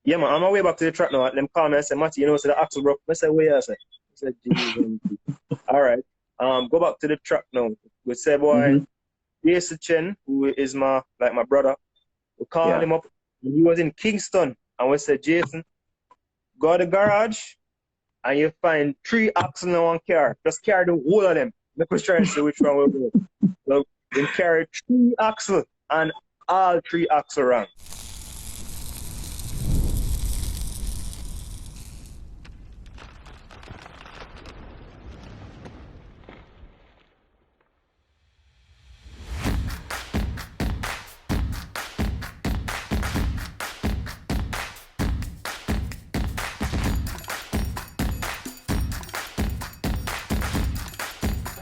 Yeah, man, on my way back to the track now, them call me and say, Matty, you know, so the axle broke. I said, where you say? I said, Jesus. All right. Go back to the track now. We say, boy, Jason Chen, who is my brother, we called him up. He was in Kingston. And we said, Jason, go to the garage and you find 3 axles in one car. Just carry the whole of them. Make us try and see which one will go. So we carry 3 axles and all 3 axles around.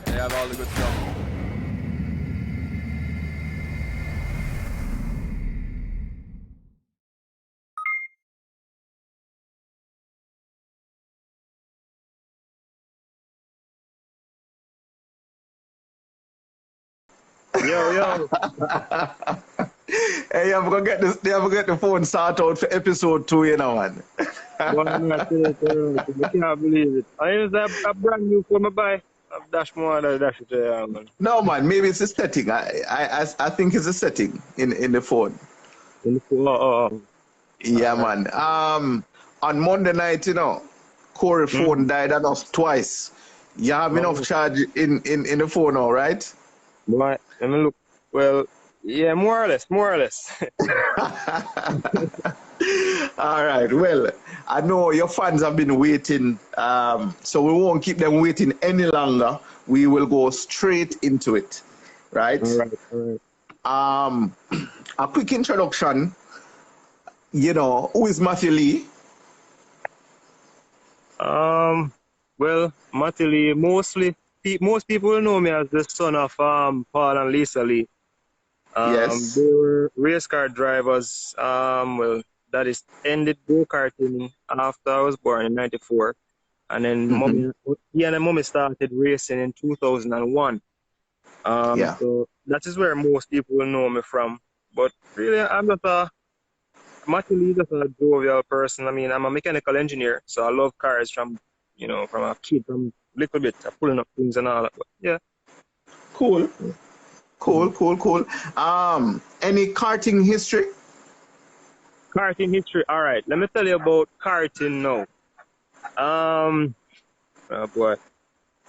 They have all the good stuff. Yo. Hey, you have to get this. You have to get the phone started out for episode 2, you know, man. Boy, I'm not saying it. I can't believe it. I use a brand new phone I buy. I've dashed more than dash it, man. No, man. Maybe it's a setting. I think it's a setting in the phone. In the phone. Yeah, man. On Monday night, you know, Corey phone died on us twice. You have enough charge in the phone, all right? Boy, let me look. Well, yeah, more or less. All right. Well, I know your fans have been waiting, so we won't keep them waiting any longer. We will go straight into it, right? All right. A quick introduction. You know, who is Matthew Lee? Well, Matty Lee, most people will know me as the son of Paul and Lisa Lee. Yes. They were race car drivers. Well, that is ended go-karting after I was born in '94, and then mommy started racing in 2001. So that is where most people will know me from. But really, I'm not Matty Lee is just a jovial person. I mean, I'm a mechanical engineer, so I love cars from a kid, from little bit, pulling up things and all that. But yeah. Cool. Any karting history? Karting history. All right, let me tell you about karting now. Oh boy,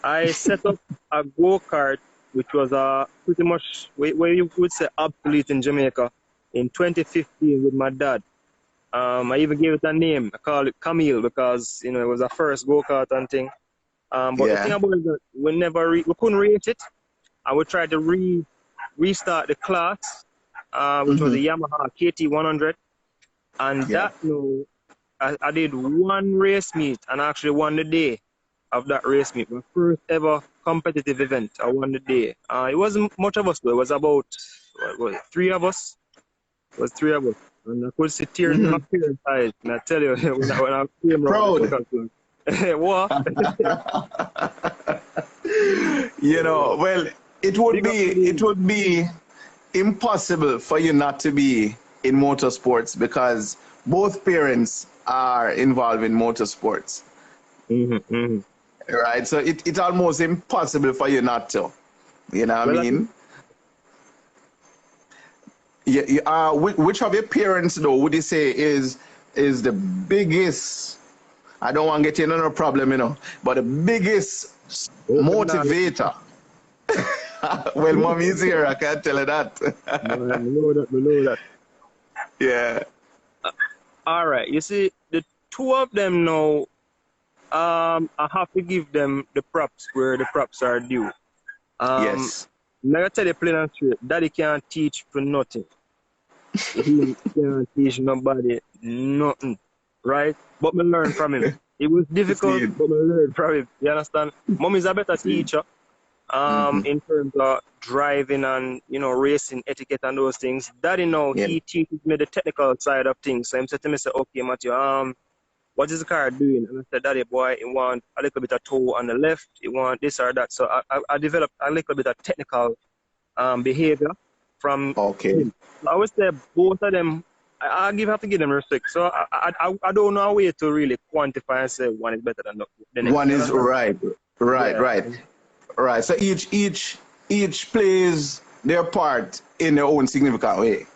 I set up a go-kart, which was pretty much where you would say obsolete in Jamaica, in 2015 with my dad. I even gave it a name. I called it Camille because it was a first go-kart and thing. But the thing about it is that we couldn't race it. I would try to restart the class, which was a Yamaha KT100, and I did one race meet and I actually won the day of that race meet. My first ever competitive event. I won the day. It wasn't much of us though. It was about 3 of us. It was 3 of us. And I could see tears in my parents' eyes. And I tell you, when I came around, what? Well, it would be impossible for you not to be in motorsports because both parents are involved in motorsports. Right? So it's almost impossible for you not to. You know what I mean? Which of your parents, though, would you say is the biggest, I don't want to get in on a problem, but the biggest motivator? Well, mommy is here, I can't tell her that. I know that. Yeah. All right, you see, the 2 of them now, I have to give them the props where the props are due. Yes. Let me tell you plain and straight, Daddy can't teach for nothing. He can't teach nobody nothing, right? But me learn from him. It was difficult, but me learn from him. You understand? Mom is a better teacher in terms of driving and, racing etiquette and those things. Daddy he teaches me the technical side of things. So he said to me, okay, Matthew, what is the car doing? And I said, Daddy boy, it want a little bit of toe on the left, it want this or that. So I developed a little bit of technical behavior from him. I would say both of them, I have to give them respect. So I don't know a way to really quantify and say one is better than the next. One You is understand? right, right, Yeah. right, right. So each plays their part in their own significant way.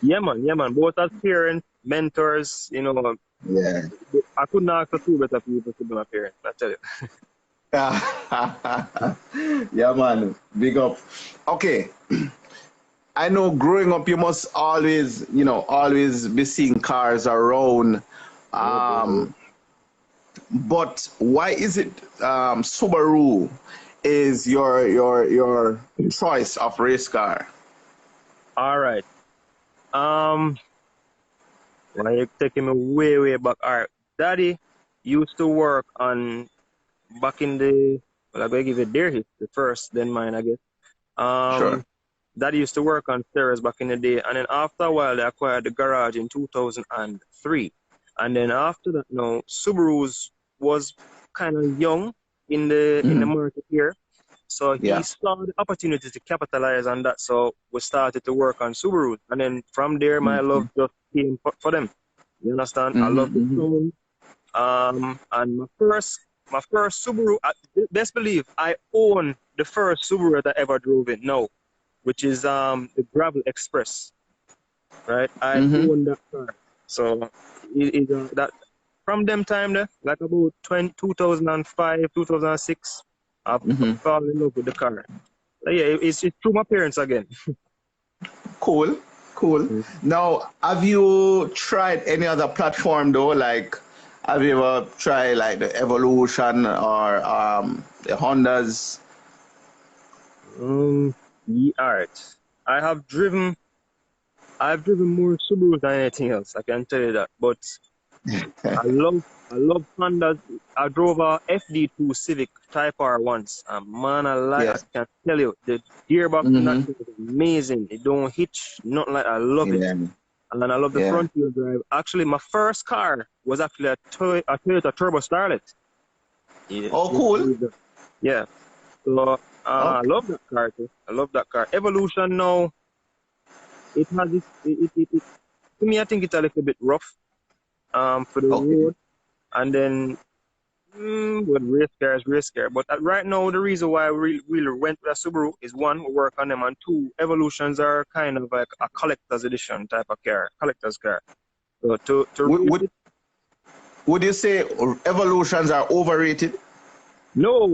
Yeah, man. Yeah, man. Both as parents, mentors, Yeah. I couldn't ask for two better people to be my parents. I tell you. Yeah, man. Big up. Okay. I know growing up, you must always be seeing cars around. Um, but why is it Subaru is your choice of race car? All right. Um, well, you're taking me way, way back. All right. Daddy used to work on back in the. Well, I'm gonna give it their history first, then mine, I guess. Sure. Um, Daddy used to work on stairs back in the day, and then after a while, they acquired the garage in 2003. And then after that, no, Subarus was kind of young in the Hmm. market here, so he Yeah. saw the opportunity to capitalize on that. So we started to work on Subarus, and then from there, my Hmm. love just came for them. You understand? I love the Hmm. tone. And my first Subaru, best believe I own the first Subaru that I ever drove in. No, which is the Gravel Express, right? I Hmm. own that car. So that from them time there, like about 2005, 2006, I've Hmm. fallen in love with the car. So yeah, it's through my parents again. Cool. Cool. Mm. Now, have you tried any other platform though? Like, have you ever tried like the Evolution or the Hondas? All right. I have driven I've driven more Subaru than anything else. I can tell you that. But I love I love Honda. I drove a FD2 Civic Type R once. And man, I Yes. can tell you the gearbox in that Hmm. thing is amazing. It don't hitch, nothing like I love it. Yeah. And then I love the Yeah. front wheel drive. Actually, my first car was actually a Toyota Turbo Starlet. Yeah, Oh, cool. yeah. So I Okay. love that car too. I love that car. Evolution now, it has it to me I think it's a little bit rough for the Okay. road. And then with race car. But right now, the reason why we went with a Subaru is one, we work on them, and two, Evolutions are kind of like a collector's edition type of car, collector's car. So to Would, race would it, would you say Evolutions are overrated? no,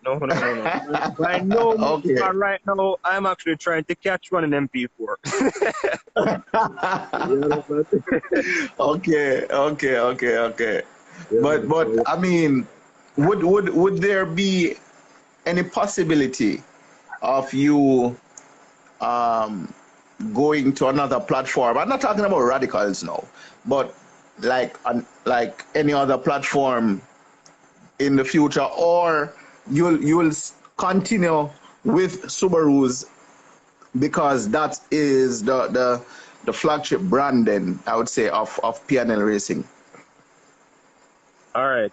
no, no, no, no. By no means, Okay. because right now I'm actually trying to catch one in MP4. Yeah, that's Okay, okay, okay, okay. yeah, man. But So, I mean, would there be any possibility of you um going to another platform? I'm not talking about radicals now, but like any other platform in the future, or you'll continue with Subarus because that is the flagship brand then I would say of P&L Racing. all right.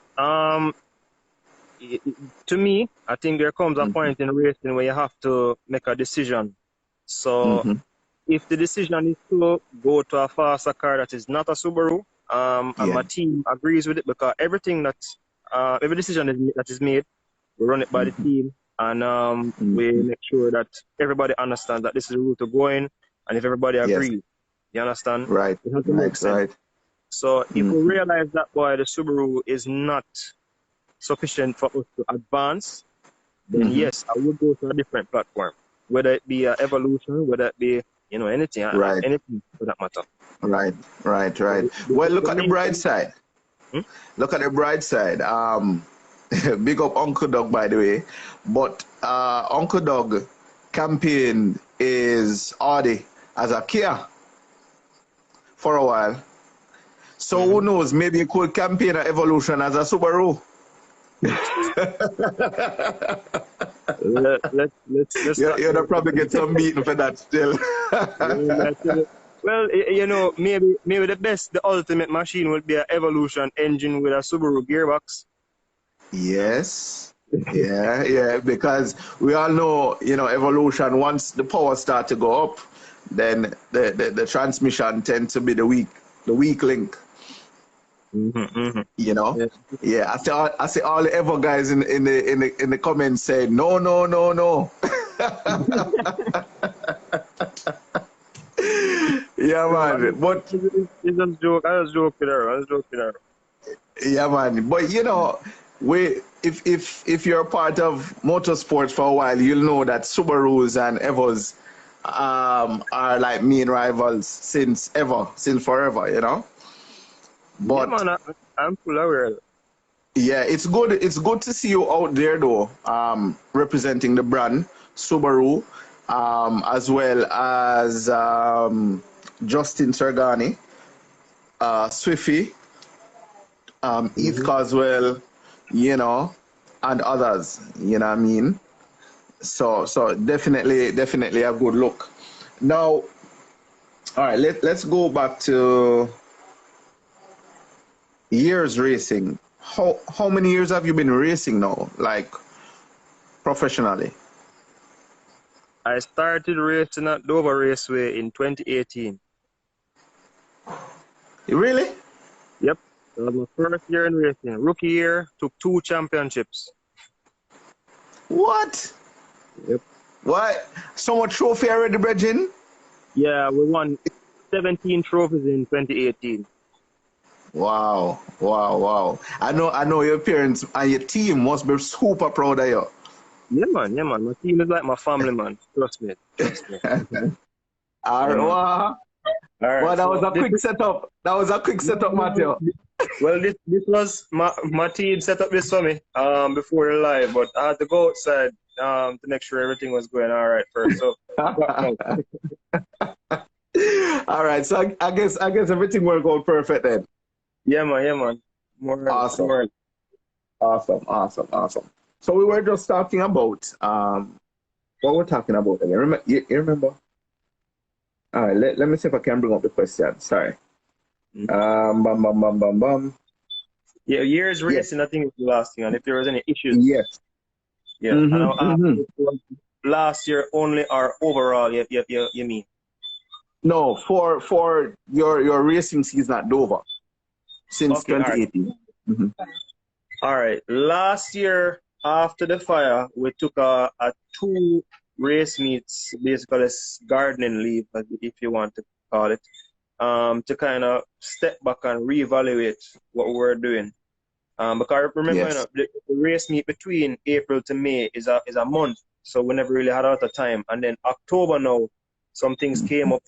To me, I think there comes a Mm-hmm. point in racing where you have to make a decision. So Mm-hmm. if the decision is to go to a faster car that is not a Subaru, and Yeah. my team agrees with it because every decision that is made, we run it by the Mm-hmm. team, and we Mm-hmm. make sure that everybody understands that this is the route to go in, and if everybody Yes. agrees, you understand, Right. it has to make Right. sense. Right. So if we Mm-hmm. realize that boy, the Subaru is not sufficient for us to advance, then Mm-hmm. yes, I would go to a different platform, whether it be Evolution, whether it be anything, Right. anything for that matter. Right. Right. So Right. Well, look the at the main bright thing, side. hmm? Look at the bright side. Big up Uncle Dog, by the way. But Uncle Dog campaign is Audi as a Kia for a while. So who Hmm. knows? Maybe you could campaign a Evolution as a Subaru. Let's not You'll go probably get some beating for that still. there. Well, maybe the ultimate machine would be an Evolution engine with a Subaru gearbox. Yes. Yeah, yeah, because we all know, Evolution, once the power start to go up, then the transmission tends to be the weak link. You know, Yeah. yeah. I see all the ever guys in the comments say no, no, no, no. Yeah, So man. But it's just joke. I was joking around. I was joking around. yeah, man. But you know, if you're a part of motorsports for a while, you'll know that Subarus and Evers are like main rivals since forever. You know. Yeah, But man. I'm full aware. yeah, it's good. It's good to see you out there, though, representing the brand Subaru, as well as Justin Sergani, Swiffy, Heath Mm-hmm. Coswell, you know, and others. You know what I mean? So definitely a good look. Now, all right, let's go back to years racing. How many years have you been racing now, like professionally? I started racing at Dover Raceway in 2018. Really? Yep. That was my first year in racing. Rookie year, took 2 championships. What? Yep. What? So much trophy already, Bridging? Yeah, we won 17 trophies in 2018. Wow, wow, wow. I know your parents and your team must be super proud of you. Yeah, man. Yeah, man. My team is like my family, man. Trust me. Trust me. All Yeah, right, man. wow. All right. Well, that was So a quick setup. That was a quick setup, Matthew. well, this was my team set up this for me before the live, but I had to go outside to make sure everything was going all right first. So All right, so I guess everything will go perfect then. yeah, man. Yeah, man. Awesome, More. awesome. So we were just talking about what we're talking about. You remember? You remember? All right, let me see if I can bring up the question. Sorry. Bum, bum, bum, bum, bum. Yeah, years Yes, racing. I think it's the last thing, and if there was any issues, yes. yeah. And Mm-hmm, I'll ask mm-hmm. if it was last year only or overall. You mean? No, for your racing season at Dover since Okay. All right. 2018. Mm-hmm. All right. Last year, after the fire, we took a 2 race meets, basically gardening leave, if you want to call it, to kind of step back and reevaluate what we're doing. Because remember, Yes. the race meet between April to May is a month, so we never really had a lot of time. And then October now, some things came up,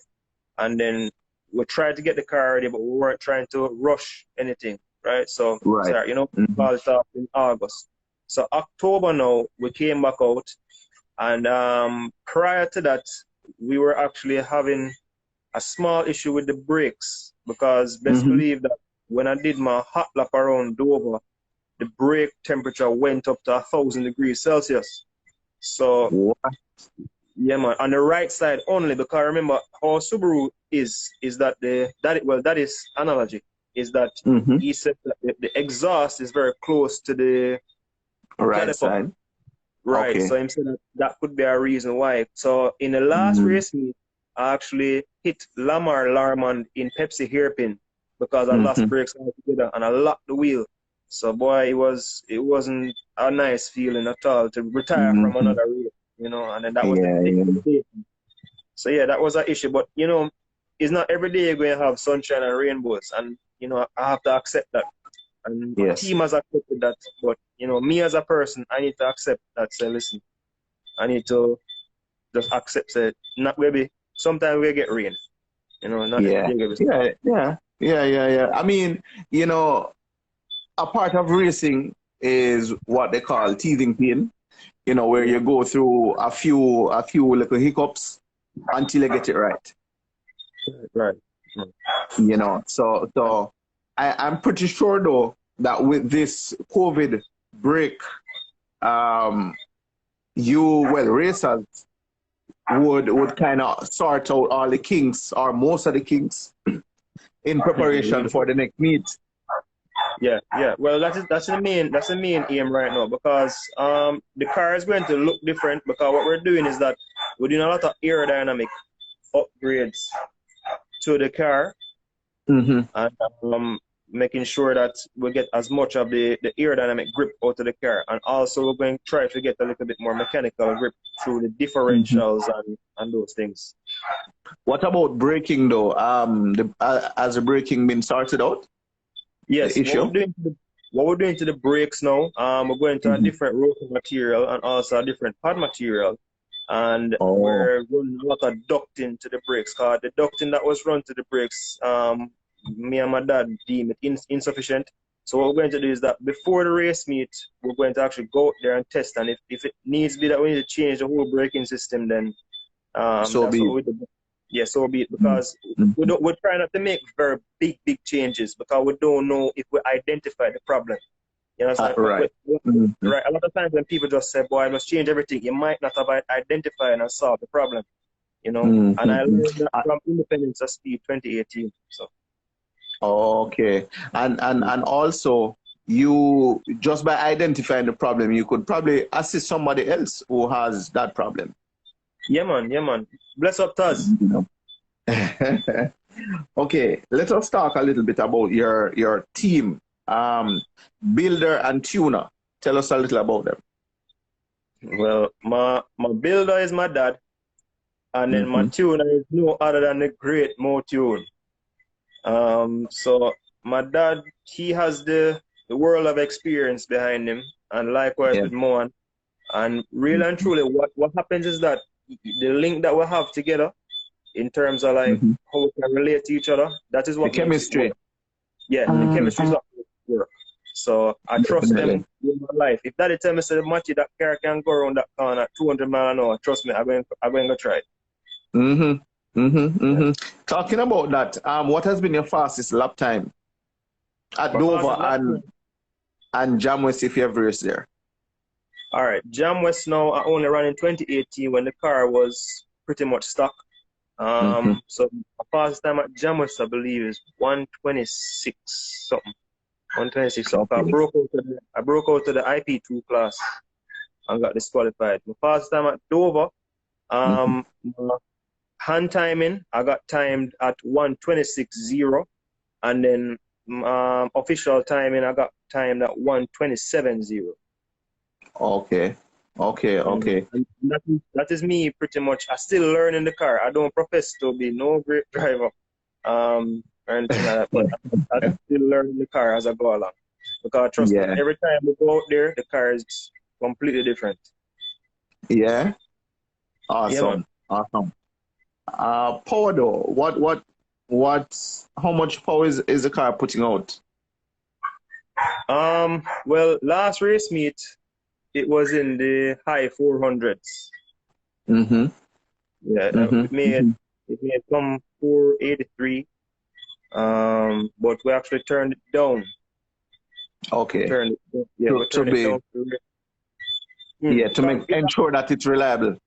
and then we tried to get the car ready, but we weren't trying to rush anything, right? So, Right. sorry, Mm-hmm. call it off in August. So October now, we came back out, and prior to that, we were actually having a small issue with the brakes because best Mm-hmm. believe that when I did my hot lap around Dover, the brake temperature went up to 1,000 degrees Celsius. So What? yeah, man, on the right side only because remember our Subaru is that that is analogy is that Mm-hmm. he said that the exhaust is very close to the Right caliper, side. right? Okay. So him said that could be a reason why. So in the last Mm-hmm. race meet, I actually hit Lamar Larman in Pepsi hairpin because I lost Mm-hmm. brakes altogether and I locked the wheel. So boy, it wasn't a nice feeling at all to retire from Mm-hmm. another race, and then that was the Yeah, big yeah. mistake. So yeah, that was an issue. But it's not every day you're going to have sunshine and rainbows, and I have to accept that. And my Yes. team has accepted that. But me as a person, I need to accept that. Say, listen, I need to just accept it. Not maybe sometimes we get rain. Not every Yeah. day we Yeah. I mean, you know, a part of racing is what they call teething pain, where yeah, you go through a few little hiccups until you get it right. right. Mm. So I'm pretty sure though that with this COVID break, um, racers would kind of sort out all the kinks or most of the kinks in preparation for the next meet. Yeah. Well, that's the main aim right now because the car is going to look different because what we're doing is that we're doing a lot of aerodynamic upgrades to the car, and making sure that we get as much of the aerodynamic grip out of the car. And also we're going to try to get a little bit more mechanical grip through the differentials and those things. What about braking though? Has the braking been sorted out? Yes, The issue? what we're doing to the brakes now, we're going to a different rotor material and also a different pad material. And we're running a lot of ducting to the brakes, because the ducting that was run to the brakes, me and my dad deemed it insufficient. So what we're going to do is that before the race meet, we're going to actually go out there and test. And if it needs be that we need to change the whole braking system, then so that's what we do. Yeah, so be it, because we're trying not to make very big changes, because we don't know if we identify the problem. You know what I'm saying? Right. Right. A lot of times when people just say, boy, I must change everything, you might not have identified and solved the problem. You know? And I learned that from Independence of Speed 2018. So. Okay. And also, you, just by identifying the problem, you could probably assist somebody else who has that problem. Yeah, man. Bless up, Taz. Okay, let us talk a little bit about your team, builder and tuner. Tell us a little about them. Well, my builder is my dad, and then my tuner is no other than the great Mo Tune. So my dad, he has the world of experience behind him, and likewise with Mo. And really and truly, what happens is that the link that we have together, in terms of like how we can relate to each other, that is what the chemistry. Yeah, the chemistry is what work. So I trust them with my life. If daddy tell me say Matty, that car can go around that corner at 200 miles an hour, trust me, I'm going to try it. Talking about that, what has been your fastest lap time at Dover and Jamwest, if you ever raced there? All right, Jamwest now I only ran in 2018 when the car was pretty much stock. So my fastest time at Jamwest, I believe, is 126 something. 126 something. I broke out to the IP2 class and got disqualified. My fastest time at Dover, hand timing, I got timed at 126.0, and then official timing, I got timed at 127.0. Okay. And that is me pretty much. I still learning the car. I don't profess to be no great driver, or anything like that, but I still learning the car as I go along. Because trust me, every time we go out there, the car is completely different. Yeah. Awesome. Awesome. Power though, how much power is the car putting out? Well, last race meet, it was in the high 400s. Yeah, it made some 483. But we actually turned it down. Okay. We turned it down to ensure that it's reliable.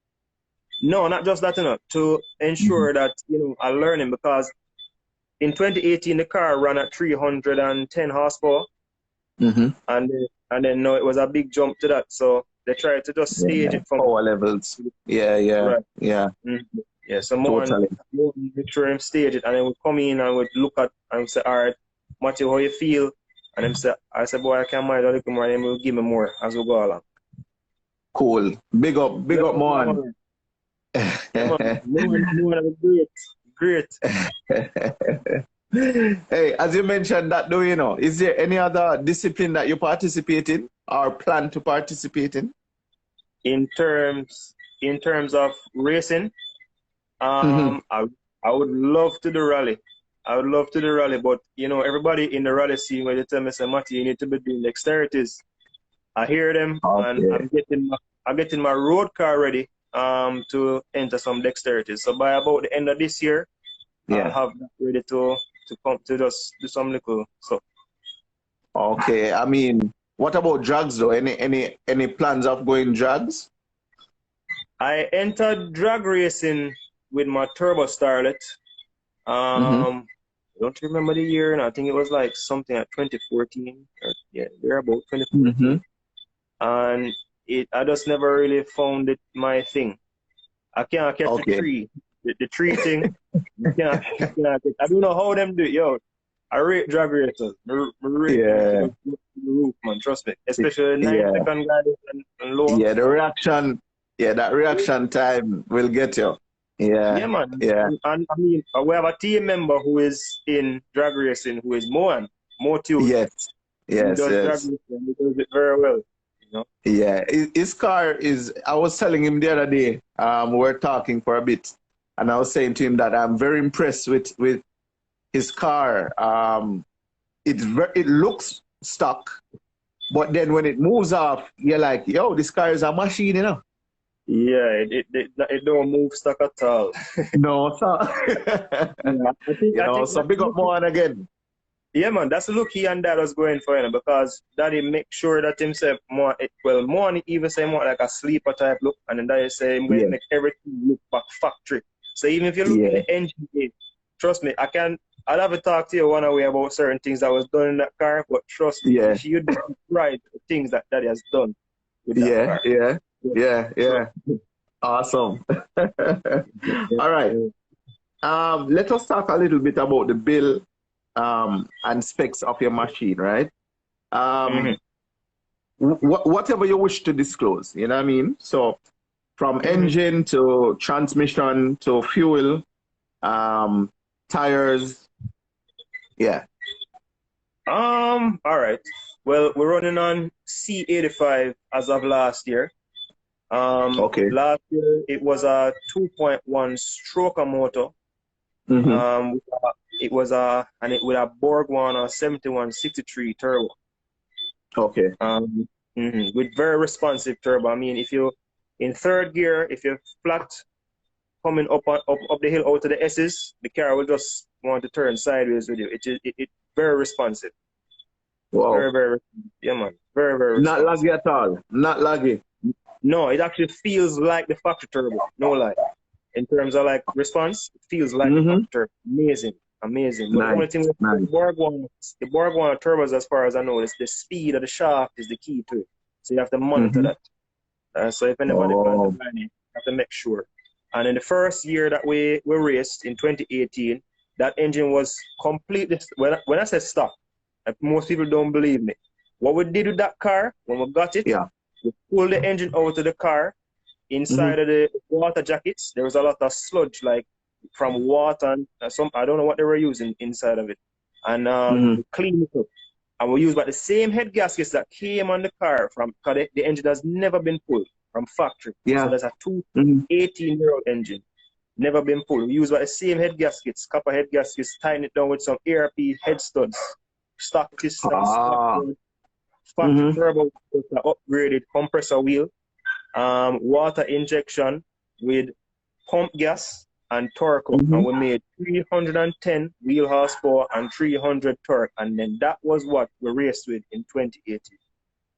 No, not just that, to ensure that, I'm learning, because in 2018 the car ran at 310 horsepower. And then no, it was a big jump to that, so they tried to just stage it from power levels. Yeah. So more make sure him stage it, and then we come in and we look at and say, all right, Matthew, how you feel? And I said, boy, I can't mind a little more, and then we'll give me more as we go along. Cool. Big up, man. Great. Hey, as you mentioned that though, is there any other discipline that you participate in or plan to participate in? In terms of racing, I would love to do rally. But everybody in the rally scene, when they tell me, say, Matty, you need to be doing dexterities. I hear them, and I'm getting my road car ready to enter some dexterities. So by about the end of this year, I'll have that ready to come to just do some little stuff. Okay, I mean, what about drugs though? Any plans of going drugs? I entered drag racing with my Turbo Starlet. I don't remember the year, and I think it was like something like 2014. They're about 2014. And I just never really found it my thing. I can't catch a tree. the tree thing. I don't know how them do it, yo. I rate drag racers. I rate them to Yeah. the roof, man. Trust me. Especially Yeah. 9 second guys and lower. Yeah, the reaction, yeah, that reaction time will get you. Yeah, Yeah, man. yeah, And I mean, we have a team member who is in drag racing, who is Moan, Motul. yes, He yes, does drag yes. racing. He does it very well. You know. Yeah, his car is, I was telling him the other day, we were talking for a bit, and I was saying to him that I'm very impressed with his car. It looks stock, but then when it moves off, you're like, yo, this car is a machine, you know? Yeah, it don't move stock at all. No, sir. Yeah, You I know, think so that's big up more again. yeah, man. That's the look he and dad was going for, you know, because daddy make sure that himself more well, more even say more like a sleeper type look, and then daddy say him going to Yeah, make everything look back factory. So even if you look in yeah, the engine bay, trust me, I'll have a talk to you one way about certain things that was done in that car, but trust me, yeah, you'd be surprised the things that daddy has done with that yeah, car. yeah, Yeah. yeah, So yeah. Awesome. yeah, All right. yeah. Let us talk a little bit about the build and specs of your machine, right? Mm-hmm. Um, whatever you wish to disclose, you know what I mean? So from Mm-hmm. engine to transmission to fuel, um, tires, yeah. All right. Well, we're running on C85 as of last year. Okay. Last year it was a 2.1 stroker motor. Mm-hmm. It was and it with a Borg one or 7163 turbo. Okay. With very responsive turbo. I mean, if you in third gear, if you're flat coming up the hill out to the S's, the car will just want to turn sideways with you. It very responsive. Wow. Very yeah, man. Very Not responsive. laggy at all. Not laggy. No, it actually feels like the factory turbo. No lie. In terms of like response, it feels like the Mm-hmm. factory turbo. Amazing. But the Nice. only thing with Nice. the Borg one turbos, as far as I know, is the speed of the shaft is the key to it. So you have to monitor Mm-hmm. that. So if anybody plans to Oh. buy it, you have to make sure. And in the first year that we raced in 2018, that engine was completely when I said stop, like most people don't believe me. What we did with that car when we got it, Yeah. we pulled the engine out of the car. Mm-hmm. Inside of the water jackets, there was a lot of sludge, like from water and some I don't know what they were using inside of it. And Mm-hmm. we cleaned it up. And we used about the same head gaskets that came on the car from because the engine has never been pulled from factory. So Yeah. that's a two Mm-hmm. 18-year-old engine. Never been pulled. We used about the same head gaskets, copper head gaskets, tying it down with some ARP head studs, stock pistons, stock Ah. factory Mm-hmm. turbo, upgraded compressor wheel, water injection with pump gas and torque up. Mm-hmm. And we made 310 wheel horsepower and 300 torque. And then that was what we raced with in 2018.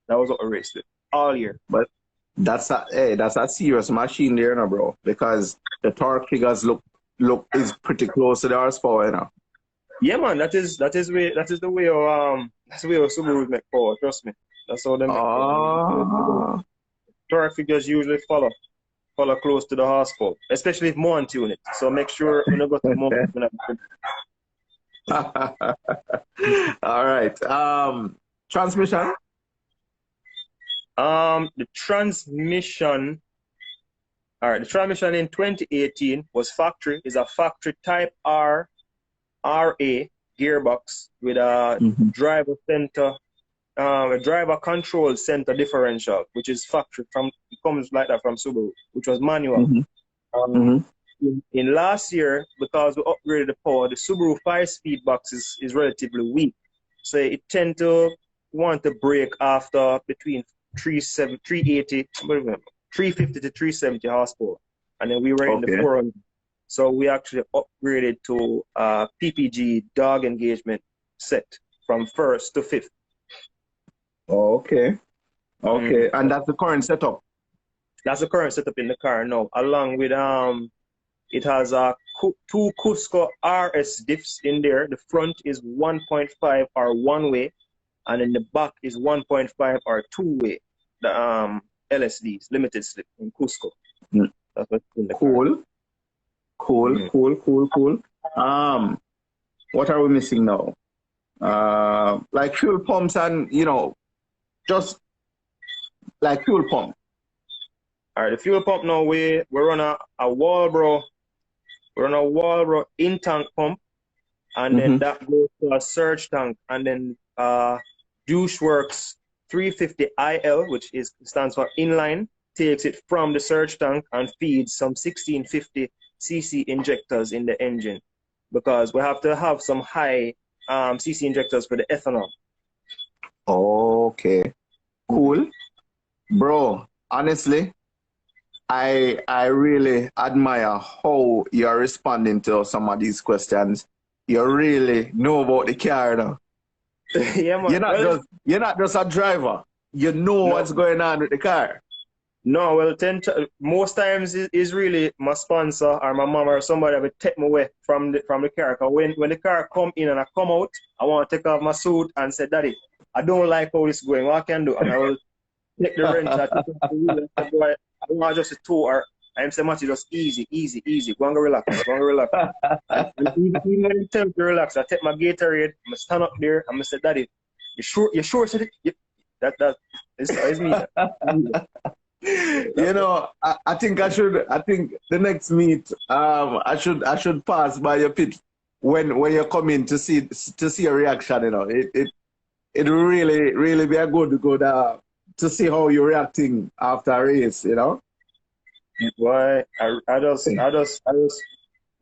That was what we raced with all year. But that's a serious machine there, no, bro. Because the torque figures look is pretty close to the horsepower, you know. Yeah, man, the way that's the way our Subaru make power. Trust me, that's how they make power. Ah. Torque figures usually follow close to the horsepower, especially if more tune it. So make sure when you go to more. All right. Transmission. The transmission. All right, the transmission in 2018 was factory. Is a factory Type R RA gearbox with a Mm-hmm. driver center, a driver control center differential, which is factory from it comes like that from Subaru, which was manual. Mm-hmm. Um, Mm-hmm. in last year, because we upgraded the power, the Subaru 5-speed box is relatively weak, so it tend to want to brake after between 380, 350 to 370 horsepower, and then we were in the Okay. 400. So we actually upgraded to PPG dog engagement set from first to fifth. Okay. Mm. Okay. And that's the current setup. That's the current setup in the car now, along with it has two Cusco RS diffs in there. The front is 1.5 or one way, and in the back is 1.5 or two way. The LSDs, limited slip in Cusco. Mm. That's what's in the car. Cool. Cool, cool, cool, cool. What are we missing now? Like fuel pumps and, you know, just like fuel pump. All right, the fuel pump now, we run a Walbro, we run a Walbro in-tank pump, and then that goes to a surge tank, and then Doucheworks 350 IL, which stands for inline, takes it from the surge tank and feeds some 1650 cc injectors in the engine, because we have to have some high cc injectors for the ethanol. Okay, cool. Bro, honestly, I really admire how you're responding to some of these questions. You really know about the car now. Yeah, man. You're not just a driver. You know what's going on with the car. No, well, most times is really my sponsor or my mom or somebody that will take me away from the car. Because when the car come in and I come out, I want to take off my suit and say, Daddy, I don't like how this is going. What I can do? And I will take the wrench. I take off the wheel and say, boy, I don't want just a two or I'm saying, Matty, just easy. Go and relax. And even when you tell me to relax, I take my Gatorade, I stand up there, and I say, Daddy, you sure said it? That is me. You know, I think the next meet, I should pass by your pit when you come in to see a reaction. You know, it really be a good to see how you're reacting after a race. You know. Boy, I just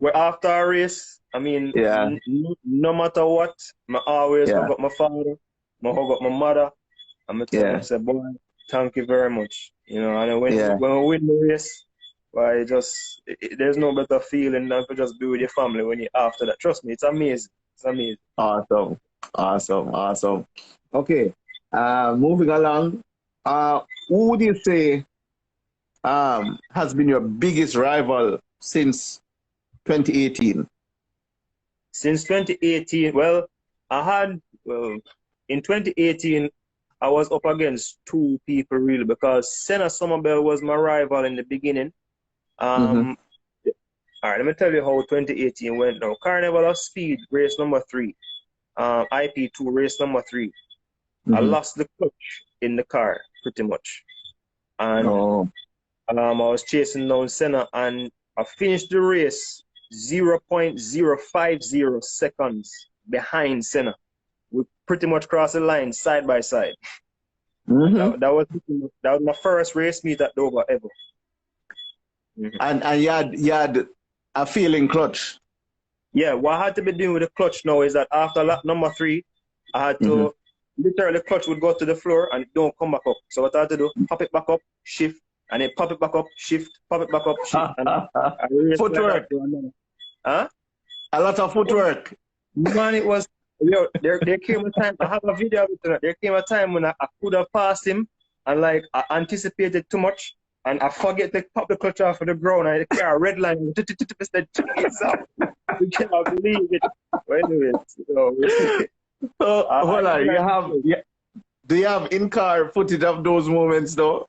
well, after a race, I mean, no matter what, I always hug up my father, I hug up my mother, and I tell them, say, boy, thank you very much. You know, and when we win the race, why there's no better feeling than to just be with your family when you're after that. Trust me, it's amazing. It's amazing. Awesome. Okay, moving along. Who would you say has been your biggest rival since 2018? Since 2018, well, in 2018, I was up against two people really, because Senna Somerville was my rival in the beginning. All right, let me tell you how 2018 went now. Carnival of Speed, race number 3. IP2, race number 3. I lost the clutch in the car, pretty much. And I was chasing down Senna, and I finished the race 0.050 seconds behind Senna. We pretty much crossed the line side by side. That was my first race meet at Dover ever. And you had a feeling clutch. Yeah, what I had to be doing with the clutch now is that after lap number 3, I had to literally the clutch would go to the floor and it don't come back up. So what I had to do, pop it back up, shift, and then pop it back up, shift, pop it back up, shift. And footwork. Huh? A lot of footwork. Man, it was, there came a time, I have a video of it, there came a time when I could have passed him, and like I anticipated too much, and I forget to pop the clutch off of the ground, and the car red line, you cannot believe it. But anyways, hold on, do you have in-car footage of those moments though?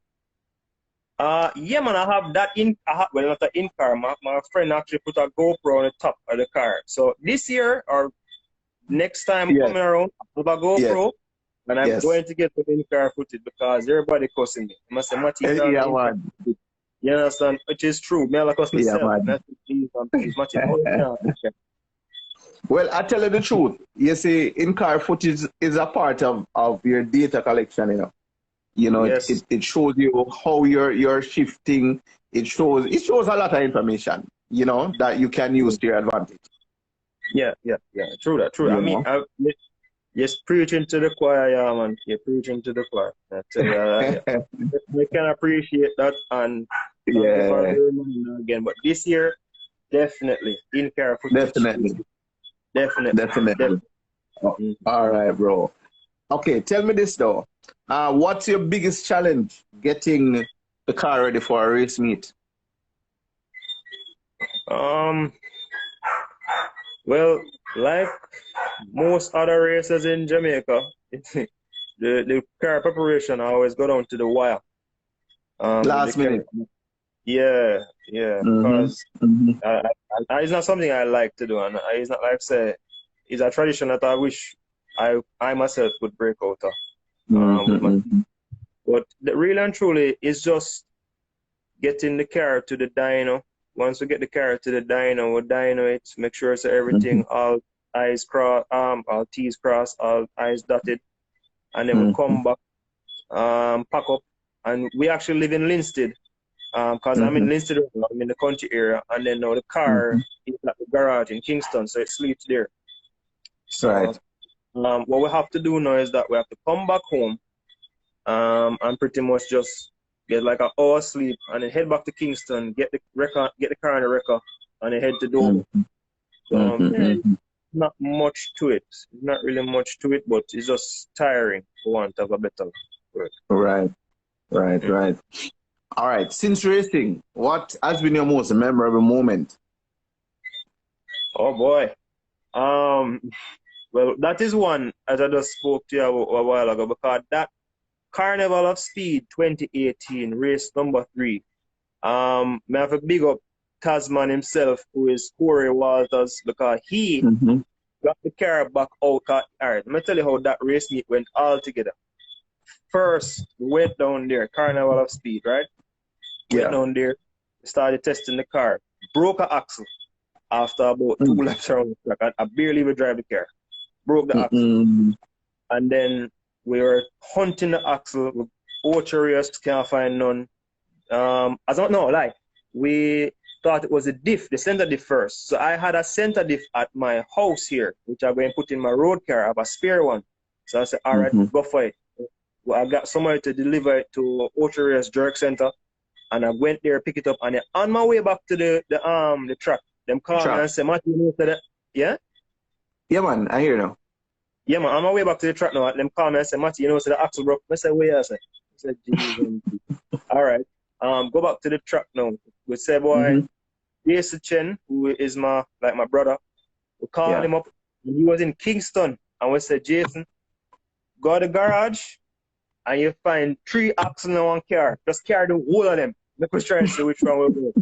Yeah, man, I have that well, not an in-car. My friend actually put a GoPro on the top of the car. So this year or next time coming around, I have a GoPro, and I'm going to get the in-car footage because everybody cussing me. I must say, Matty, you understand? Which is true. Me, I cuss myself. Well, I tell you the truth. You see, in-car footage is a part of your data collection, you know. You know, it shows you how you're shifting. It shows a lot of information, you know, that you can use to your advantage. Yeah. True that. I mean, yes, preaching to the choir, yeah, man. You're preaching to the choir. I can appreciate that, and again. But this year, definitely in-car footage. Definitely. All right, bro. Okay, tell me this though. What's your biggest challenge getting the car ready for a race meet? Well, like most other races in Jamaica, the car preparation always go down to the wire. Last minute. Yeah, yeah, Mm-hmm. because Mm-hmm. it's not something I like to do, and it's not like say it's a tradition that I wish I myself would break out of with my. Mm-hmm. But the, really and truly, is just getting the car to the dyno. Once we get the car to the dyno, we'll dyno it, make sure so Mm-hmm. everything all I's cross, all T's crossed, all I's dotted, and then we Mm-hmm. come back, pack up, and we actually live in Linstead, because I'm in Mm-hmm. Linstead, I'm in the country area, and then now the car Mm-hmm. is at the garage in Kingston, so it sleeps there. So Right. what we have to do now is that we have to come back home, and pretty much just get like an hour sleep, and then head back to Kingston, get the car in the wrecker, and then head to Dover. Mm-hmm. So yeah, Mm-hmm. not much to it. Not really much to it, but it's just tiring for want of a better word. Right. Right. Mm. Right. All right. Since racing, what has been your most memorable moment? Oh boy. Um, well, that is one as I just spoke to you a while ago, because that Carnival of Speed 2018 race number 3. May I have a big up Tasman himself, who is Corey Walters, because he Mm-hmm. got the car back out. All right, let me tell you how that race meet went all together. First, we went down there, Carnival of Speed, right? Went Yeah. down there, started testing the car, broke a axle after about two Mm-hmm. laps around the track. I barely even drive the car. Broke the axle. Mm-hmm. And then we were hunting the axle with both areas, can't find none. I don't know, like, we thought it was a diff, the center diff first. So I had a center diff at my house here, which I'm going to put in my road car. I have a spare one. So I said, all right, Mm-hmm. go for it. Well, I got somebody to deliver it to Ocheria's Jerk Center, and I went there, pick it up, and then on my way back to the track, them call me Track. and say, Matthew, you know, said that, yeah? Yeah, man. I hear now. Yeah, man, on my way back to the track now, them call me and say, Matthew, you know, so the axle broke. I said, where? I said, geez, all right. Go back to the track now. We say, boy, Mm-hmm. Jason Chen, who is my brother, we called Yeah. him up. He was in Kingston, and we said, Jason, go to the garage, and you find 3 axles in one car. Just carry the whole of them. Make us try and see which one will go.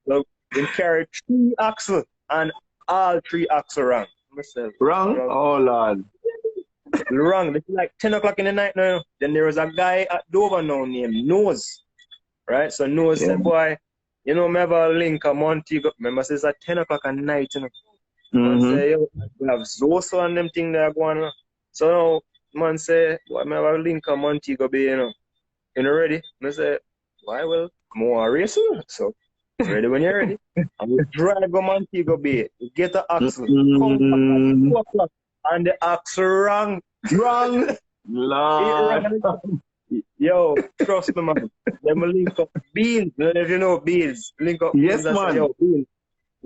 So then carry 3 axles, and all 3 axles wrong. I said, Wrong? Oh, Lord. wrong. It's like 10 o'clock in the night now. Then there was a guy at Dover now named Nose. Right? So Nose Yeah. said, boy, you know, me have a link a Montego. Remember, it's at 10 o'clock at night, you know. Man Mm-hmm. say, yo, we have Zoso and them thing that going on. So now, man say, boy, me have a link a Montego Bay, you know. You know ready? I say, why, well, more racing. So, ready when you're ready. And we drive go Montego Bay, we get the axle, come back at Mm-hmm. 2 o'clock, and the axle wrong. Wrong. It Lord. wrong. Yo, trust me, man. Them link up Beans. I don't know if you know Beans. Link up Yes, Beans and say, man. yo, Beans.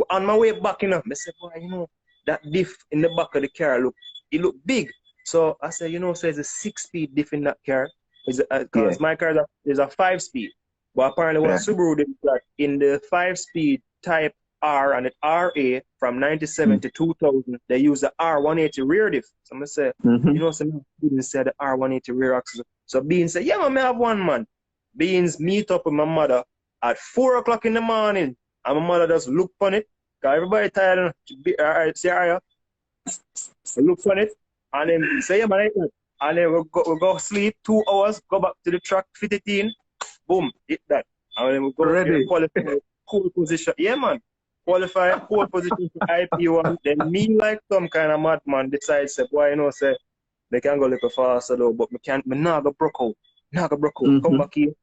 On my way back, you know, I say, boy, you know, that diff in the back of the car, it look big. So I said, you know, so it's a 6-speed diff in that car. Yeah. Because my car is a 5-speed. But apparently what Yeah. Subaru did is that in the 5-speed type R and the RA from 97 to 2000, they use the R180 rear diff. So I'm going to say, Mm-hmm. you know, some didn't say the R180 rear axle. So Beans said, yeah, man, I have one, man. Beans meet up with my mother at 4 o'clock in the morning. And my mother just look on it. Because everybody tired. All right, see, all right, look on it. And then say, yeah, man, and then we go sleep 2 hours, go back to the track, fit it in, boom, hit that. And then we go there, Ready. qualify pole position. Yeah, man. Qualify pole position for IP1. Then me, like some kind of madman, decides, say, boy, you know, say, they can go a little faster though, but me not go broke out. Not go broke out. Come Mm-hmm. back here.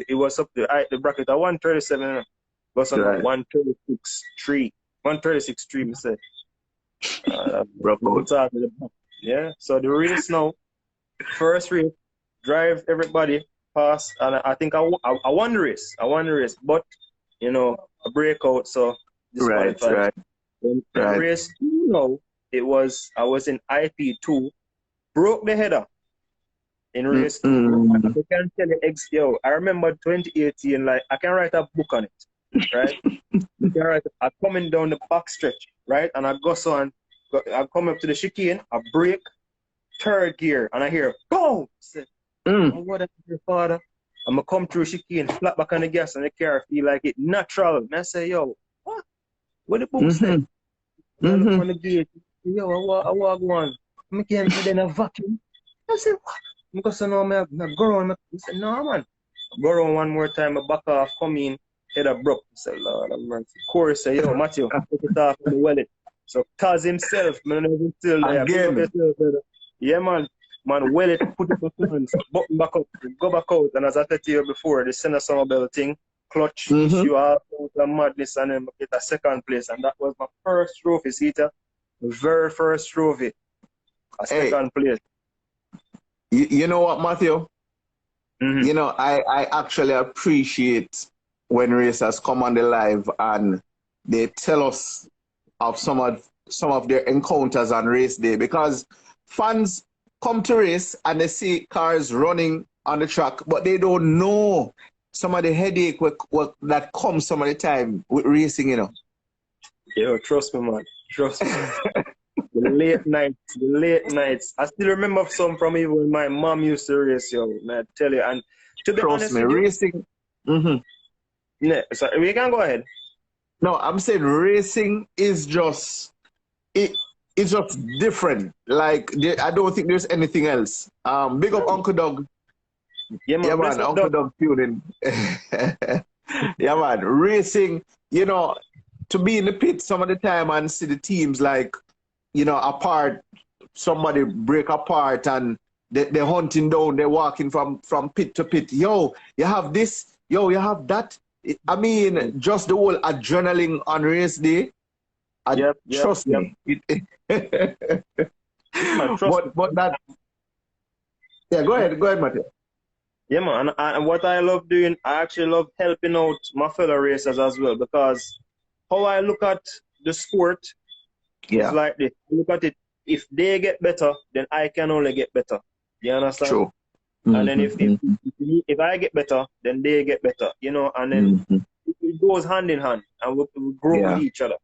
It was up to the bracket at 137. Was on Right. 136.3. 136.3, me say. Broke out. Yeah. So the race now, first race, drive everybody past, and I think I won the race. I won the race, but you know, a breakout, so Right. disqualified. Right. Then Right. race 2 now, I was in IP2, broke the header in race 2. Mm-hmm. I can tell you, yo, I remember 2018, like I can write a book on it, right? I'm coming down the back stretch, right? And I go on, I come up to the chicane, I brake, 3rd gear, and I hear, boom! I said, Mm. oh, what is your father? I'm going to come through chicane, flat back on the gas, and the car feel like it natural. And I say, yo, what? Where the books there? I look on the gate. Yo, I walk one. I can't see then a vacuum. I say, what? Because I know I go around. I say, no, man. I go around one more time. I back off, come in, head abrupt. I say, Lord have mercy. Of course, say, yo, Matthew, take it off from the wallet. So Taz himself, man, even still there. Again. Yeah, man. Man, wallet, put it on, button back up, go back out. And as I said to you before, the center summer bell thing, clutch issue, all the madness, and then get a second place. And that was my first trophy, Sita. The very first trophy. A second place. You know what, Matthew? You know, I actually appreciate when racers come on the live and they tell us of some of their encounters on race day, because fans come to race and they see cars running on the track, but they don't know some of the headache that comes some of the time with racing, you know. Yo, trust me, man. Trust me. The late nights. I still remember some from even when my mom used to race, yo, man, I tell you. And to be Trust honest me, with you, racing. yeah, sorry, we can go ahead. No, I'm saying racing is just it's just different. Like I don't think there's anything else. Big up Uncle Doug. Yeah, man. Yeah, man. Uncle Doug tuning. Yeah, man. Racing, you know, to be in the pit some of the time and see the teams like, you know, apart, somebody break apart and they're hunting down, they're walking from pit to pit. Yo, you have this, yo, you have that. I mean, just the whole adrenaline on race day. Trust me. Man, but that, yeah, go ahead, Matthew. Yeah, man. And what I love doing, I actually love helping out my fellow racers as well, because how I look at the sport is like this. Look at it. If they get better, then I can only get better. You understand? True. And then if I get better, then they get better. You know, and then it goes hand in hand, and we grow with each other.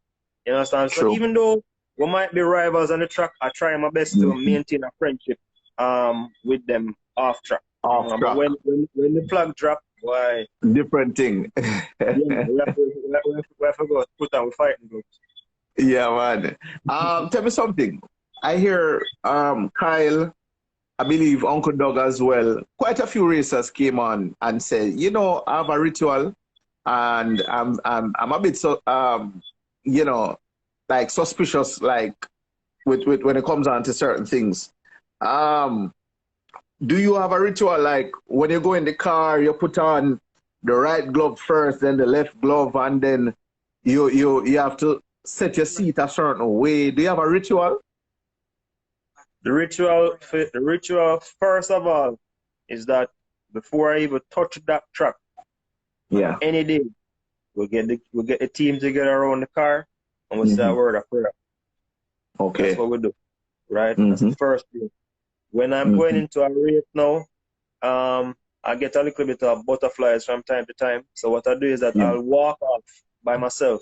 You understand? True. So even though we might be rivals on the track, I try my best to maintain a friendship with them off track. But when the flag drop, why? Different thing. We have to go put on fighting groups. Yeah, man. Tell me something. I hear Kyle, I believe Uncle Doug as well. Quite a few racers came on and said, you know, I have a ritual, and I'm a bit you know, like suspicious, like with when it comes on to certain things. Do you have a ritual, like when you go in the car, you put on the right glove first, then the left glove, and then you have to set your seat a certain way? Do you have a ritual? The ritual first of all is that before I even touch that track, any day, we'll get the team together around the car and we'll say a word of prayer. Okay. That's what we do. Right? That's the first thing. When I'm going into a race now, I get a little bit of butterflies from time to time. So what I do is that I'll walk off by myself,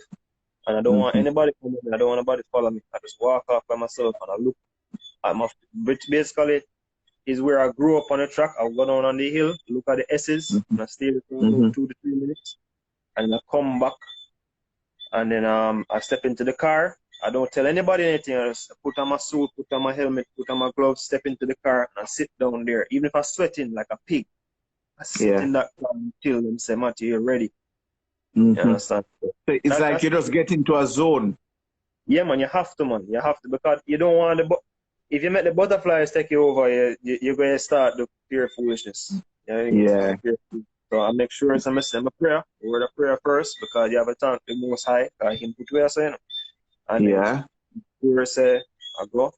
and I don't want anybody coming. I don't want anybody to follow me. I just walk off by myself and I look at my, which basically is where I grew up on the track. I'll go down on the hill, look at the S's, and I stay for about 2 to 3 minutes, and I come back, and then I step into the car. I don't tell anybody anything. I just put on my suit, put on my helmet, put on my gloves, step into the car, and I sit down there. Even if I'm sweating like a pig, I sit in that car until them say, Matthew, you're ready. You understand? So it's like you just get into a zone. Yeah, man, you have to, man. You have to, because you don't want if you make the butterflies take you over, you're going to start the pure foolishness. Yeah. So I make sure I'm saying my prayer, word of prayer first, because you have a thank the Most High, because Him put where saying. And then say, I go,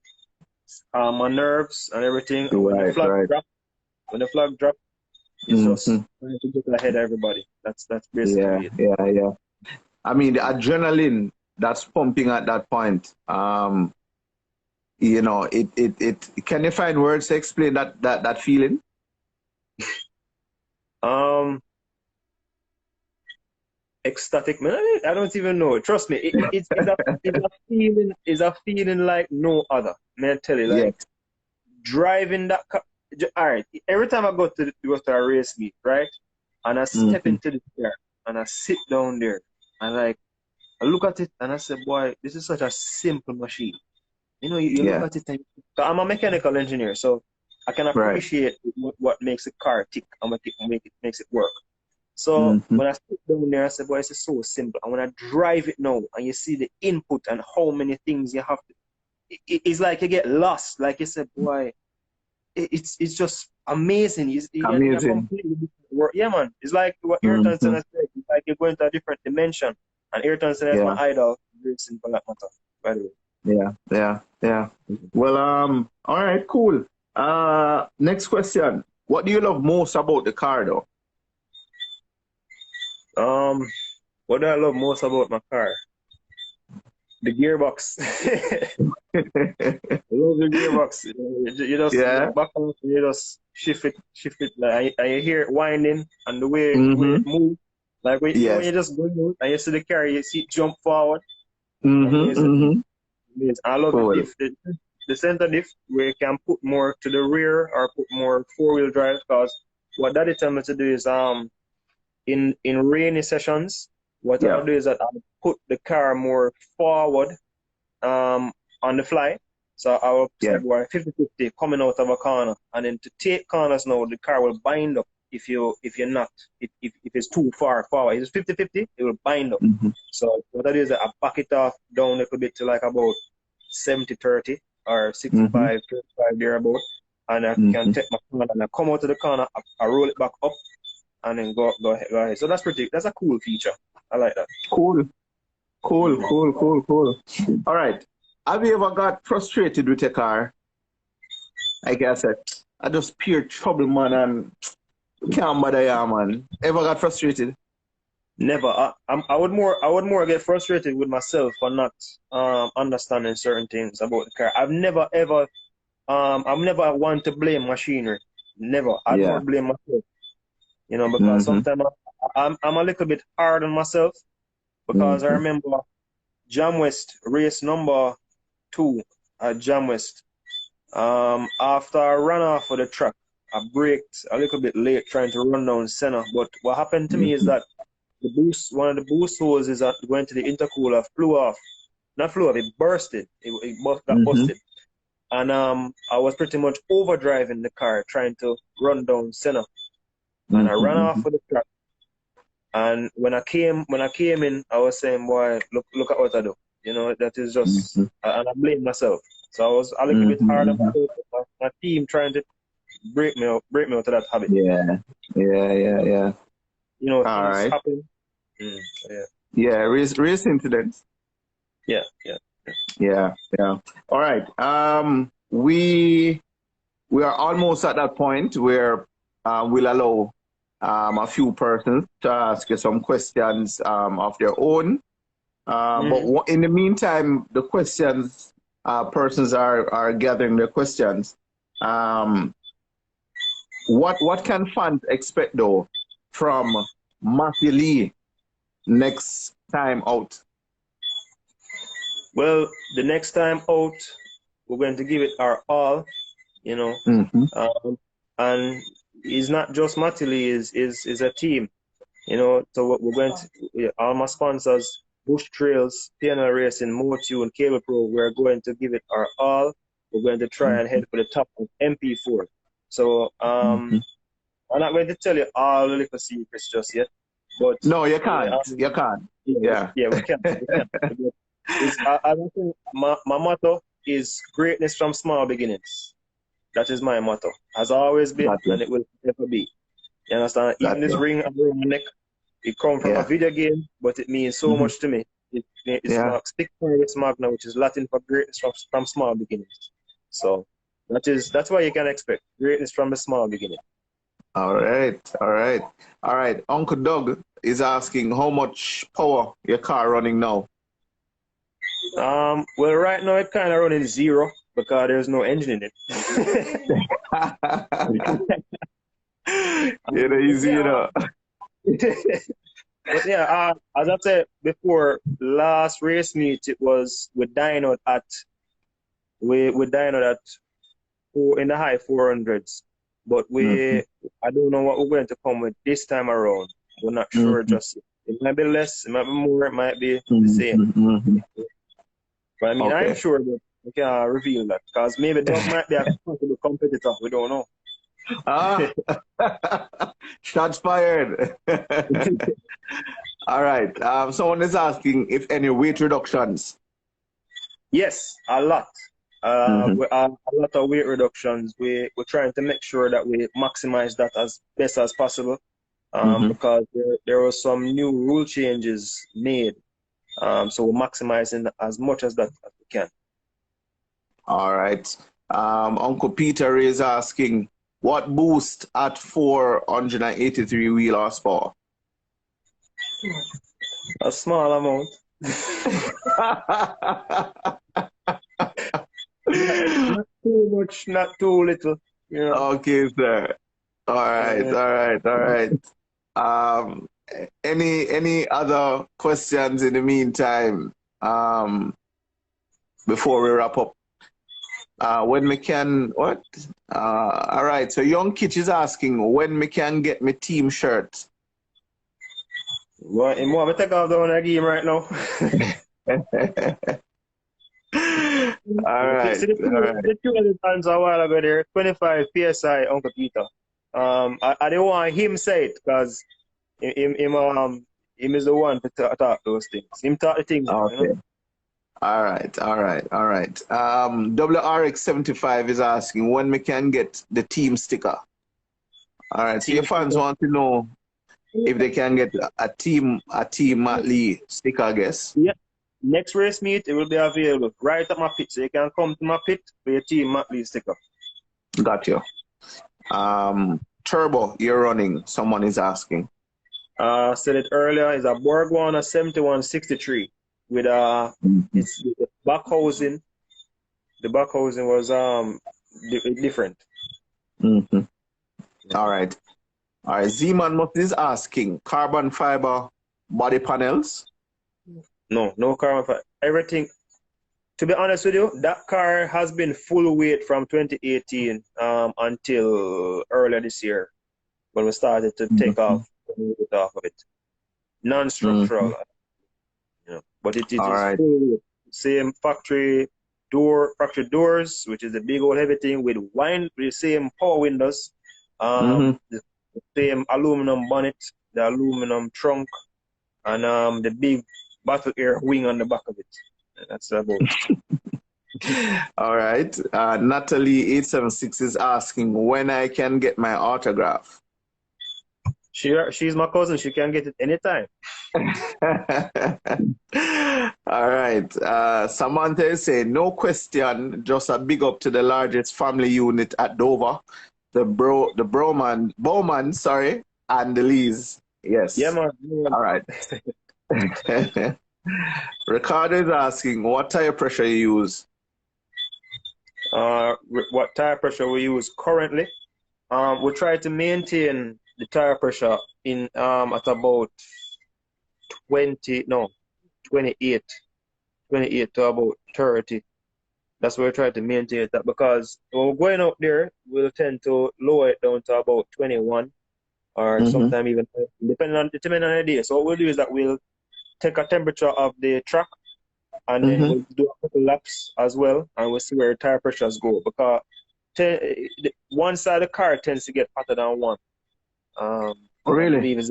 my nerves and everything. And when the flag drop, it's just trying to get ahead of everybody. That's basically it. Yeah. I mean, the adrenaline that's pumping at that point. You know, it can you find words to explain that feeling? Ecstatic, man. I don't even know. Trust me, it's a feeling like no other. Man, I tell you, like driving that car. All right, every time I go to a race meet, right? And I step into the chair and I sit down there and like I look at it and I say, boy, this is such a simple machine. You know, you look Yeah. at it and I'm a mechanical engineer, so I can Right. appreciate what makes a car tick and what makes it work. So Mm-hmm. when I sit down there, I say, boy, this is so simple. And when I drive it now and you see the input and how many things you have to, it's like you get lost. Like you said, boy, it's just amazing. You're Amazing. completely different work. Yeah, man. It's like what Ayrton Mm-hmm. Senna said. It's like you're going to a different dimension. And Ayrton Senna is my Yeah. idol. Very simple that matter, by the way. Yeah. Yeah. Yeah. Well, all right, cool. Next question. What do you love most about the car, though? Um, what do I love most about my car? The gearbox. I love the gearbox. You just Yeah. back on, you just shift it, like, and you hear it winding, and the way Mm-hmm. it moves. Like when Yes. you just go in and you see the car, you see it jump forward. Mm-hmm. Amazing. Mm-hmm. Amazing. I love the Cool. diff, the center diff, where you can put more to the rear or put more four-wheel drive. Because what that tell me to do is in rainy sessions, what I'll Yeah. do is that I'll put the car more forward um, on the fly. So I will say, Yeah. boy, 50-50 coming out of a corner. And then to take corners now, the car will bind up if you're not, if it's too far forward. If it's 50-50, it will bind up. Mm-hmm. So what I do is that I back it off down a little bit to like about 70-30 or Mm-hmm. 65-35 thereabout. And I can Mm-hmm. take my corner and I come out of the corner, I roll it back up and then go ahead. So that's a cool feature. I like that. Cool. Cool. Mhm. Cool. Cool. Cool. All right. Have you ever got frustrated with your car? Like I said, I just pure trouble, man, and can't bother ya, man. Ever got frustrated? Never. I would more get frustrated with myself for not understanding certain things about the car. I've never want to blame machinery. Never. I'd more Yeah. blame myself. You know, because Mm-hmm. sometimes I'm a little bit hard on myself because I Mm-hmm. remember Jam West race number 2 at Jam West. After I ran off of the track, I braked a little bit late trying to run down Senna. But what happened to me is Mm-hmm. that one of the boost hoses that went to the intercooler flew off. Not flew off, it bursted. Got Mm-hmm. busted. And I was pretty much overdriving the car trying to run down Senna. And I ran Mm-hmm. off of the track. And when I came in, I was saying, boy, look at what I do. You know, that is just Mm-hmm. and I blame myself. So I was a little bit hard on Mm-hmm. myself, my team trying to break me out of that habit. Yeah. Yeah. Yeah. Yeah. You know, All things right. happen. Mm, yeah, Yeah. Race incidents. yeah, yeah. Yeah. Yeah. All right. We are almost at that point where we'll allow a few persons to ask you some questions of their own. But Mm-hmm. in the meantime, the questions persons are gathering their questions. Um, what can fans expect though from Matthew Lee next time out? Well, the next time out, we're going to give it our all. You know, Mm-hmm. um, and it's not just Matili, is a team. You know, so we're going to all my sponsors, Bush Trails, PNL Racing, Motu, and Cable Pro. We're going to give it our all. We're going to try and head for the top of MP4. So Mm-hmm. I'm not going to tell you all the little secrets just yet, but No, you can't. You can't. yeah, Yeah. yeah, we can. I don't think my motto is greatness from small beginnings. That is my motto. Has always been, Gotcha. and it will never be. You understand? Even this Gotcha. ring around my neck, it come from a Yeah. video game, but it means so Mm-hmm. much to me. It's Yeah. marked Stick Pirates Magna, which is Latin for greatness from small beginnings. So that's what you can expect. Greatness from the small beginning. All right. All right. All right. Uncle Doug is asking how much power your car running now. Well, right now it kind of running zero because there's no engine in it. You know, But easy, you know. but yeah, as I said before, last race meet it was with dyno at we dyno at in the high 400s. but I don't know what we're going to come with this time around. We're not sure just yet. It might be less, it might be more, it might be the same. But I mean, I'm sure that we can reveal that because maybe Doug might be a possible competitor. We don't know. Shots fired. All right. Someone is asking if any weight reductions. Yes, a lot. We have a lot of weight reductions. We're trying to make sure that we maximize that as best as possible because there were some new rule changes made. So we're maximizing as much as that as we can. All right. Uncle Peter is asking, what boost at 483 wheel horsepower? A small amount. Not too much, not too little. You know? Okay, sir. All right. Any other questions in the meantime? Before we wrap up. When we can, what? All right, so Young Kitch is asking when we can get my team shirt. Well, you want me to take off the one I give him right now? All right. The 200 tons a while ago there, 25 PSI, Uncle Peter. I didn't want him say it because him is the one to talk those things. Him talk the things. Okay. You know? All right. WRX75 is asking when we can get the team sticker. All right. So your fans want to know if they can get a team Matley sticker, I guess. Yeah. Next race meet, it will be available right at my pit. So you can come to my pit for your team Matley sticker. Got you. Turbo, you're running. Someone is asking. Said it earlier. It's a Borgwana 7163 with it's the back housing. The back housing was different. All right. Z-Man Must is asking, carbon fiber body panels? No carbon fiber. Everything, to be honest with you, that car has been full weight from 2018 until earlier this year when we started to take off of it. Non-structural. You know, but it is full weight. Same factory doors, which is the big old heavy thing with the same power windows. The same aluminum bonnet, the aluminum trunk, and the big battle air wing on the back of it. That's about it. All right. Natalie876 is asking when I can get my autograph. She's my cousin. She can get it anytime. All right. Samantha is saying, no question, just a big up to the largest family unit at Dover. Bowman, and the Lees. Yes. Yeah, man. All right. Ricardo is asking, what tire pressure you use? What tire pressure we use currently? We try to maintain the tire pressure in at about 28 to about 30. That's where we try to maintain that because when we're going out there, we'll tend to lower it down to about 21 or sometime even depending on the day. So what we'll do is that we'll take a temperature of the track and then we'll do a couple laps as well and we'll see where tire pressures go because one side of the car tends to get hotter than one. Really?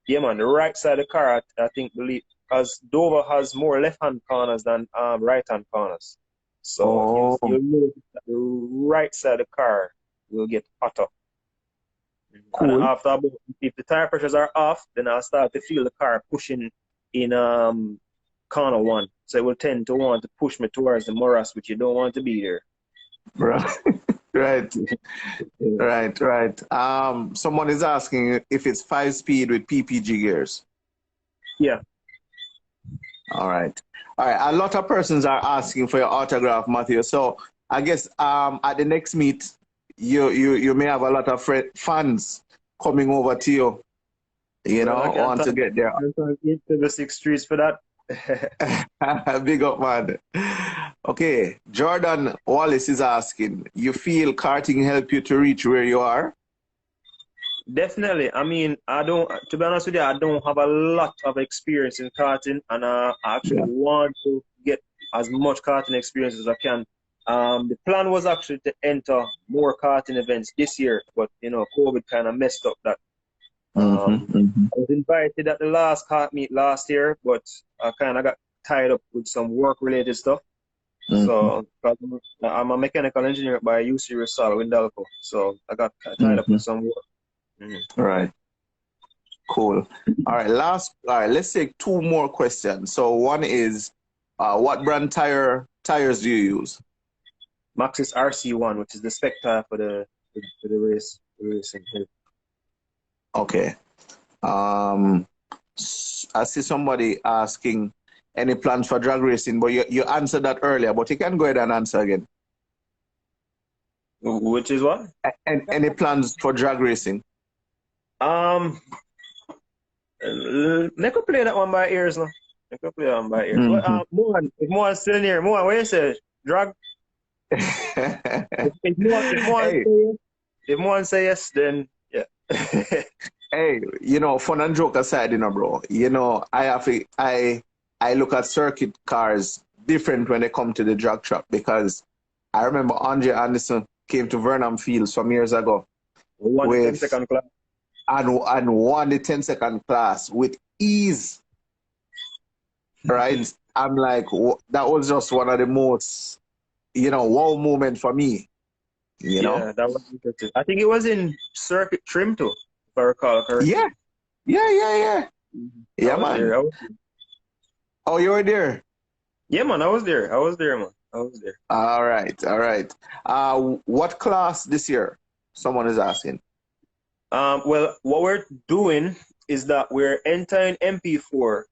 Yeah, man. The right side of the car, I think, because Dover has more left-hand corners than right-hand corners. So you'll notice that the right side of the car will get hotter. Cool. And after about, if the tire pressures are off, then I'll start to feel the car pushing in corner one. So it will tend to want to push me towards the morass, which you don't want to be there. Right. Someone is asking if it's 5-speed with PPG gears. Yeah. All right. A lot of persons are asking for your autograph, Matthew. So I guess at the next meet, you may have a lot of fans coming over to you. Want to get there. The 6 streets for that. Big up, man. Okay, Jordan Wallace is asking, you feel karting help you to reach where you are? Definitely. I mean, I don't, to be honest with you, I don't have a lot of experience in karting, and I actually Yeah. want to get as much karting experience as I can. The plan was actually to enter more karting events this year, but you know, COVID kind of messed up that. Mm-hmm. I was invited at the last kart meet last year, but I kind of got tied up with some work-related stuff. Mm-hmm. So, 'cause I'm a mechanical engineer by UC Rizal in Dalco, so I got tied up Mm-hmm. with some work. Mhm. Right. Cool. All right. All right. Let's take two more questions. So one is, what brand tires do you use? Maxis RC1, which is the spec tire for the racing. Okay. Um, I see somebody asking any plans for drag racing, but you answered that earlier. But you can go ahead and answer again. Which is what? And any plans for drag racing? Um, they could play that one by ears now. They could play that one by ears. Well, Mm-hmm. Moan, if Moan's still in here, Moan, what you say? Drag? Hey, If Moan say yes, then yeah. hey, fun and joke aside, bro. I look at circuit cars different when they come to the drag track because I remember Andre Anderson came to Vernon Field some years ago We won the 10 with second class. and won the 10-second class with ease, right? I'm like, that was just one of the most, wow moment for me, you know? Yeah, that was interesting. I think it was in circuit trim too, if I recall correctly. Yeah, yeah. I Yeah, was there. man. Oh, you were there. Yeah, man, I was there. I was there, man. I was there. All right, all right. What class this year? Someone is asking. Well, what we're doing is that we're entering MP4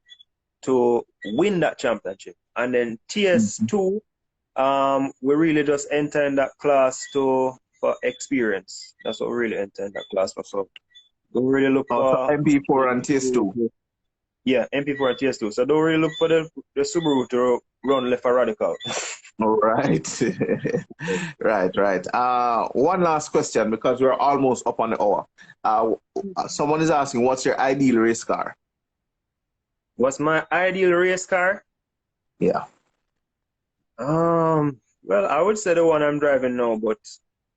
to win that championship, and then Mhm. TS2, we're really just entering that class to for experience. That's what we're really entering that class for. So don't really look Oh, so for MP4 and TS2. the yeah MP4 and TS2. So don't really look for the Subaru to run left or radical. All right. Right. One last question because we're almost up on the hour. Someone is asking, what's your ideal race car? What's my ideal race car? Yeah. Well, I would say the one I'm driving now, but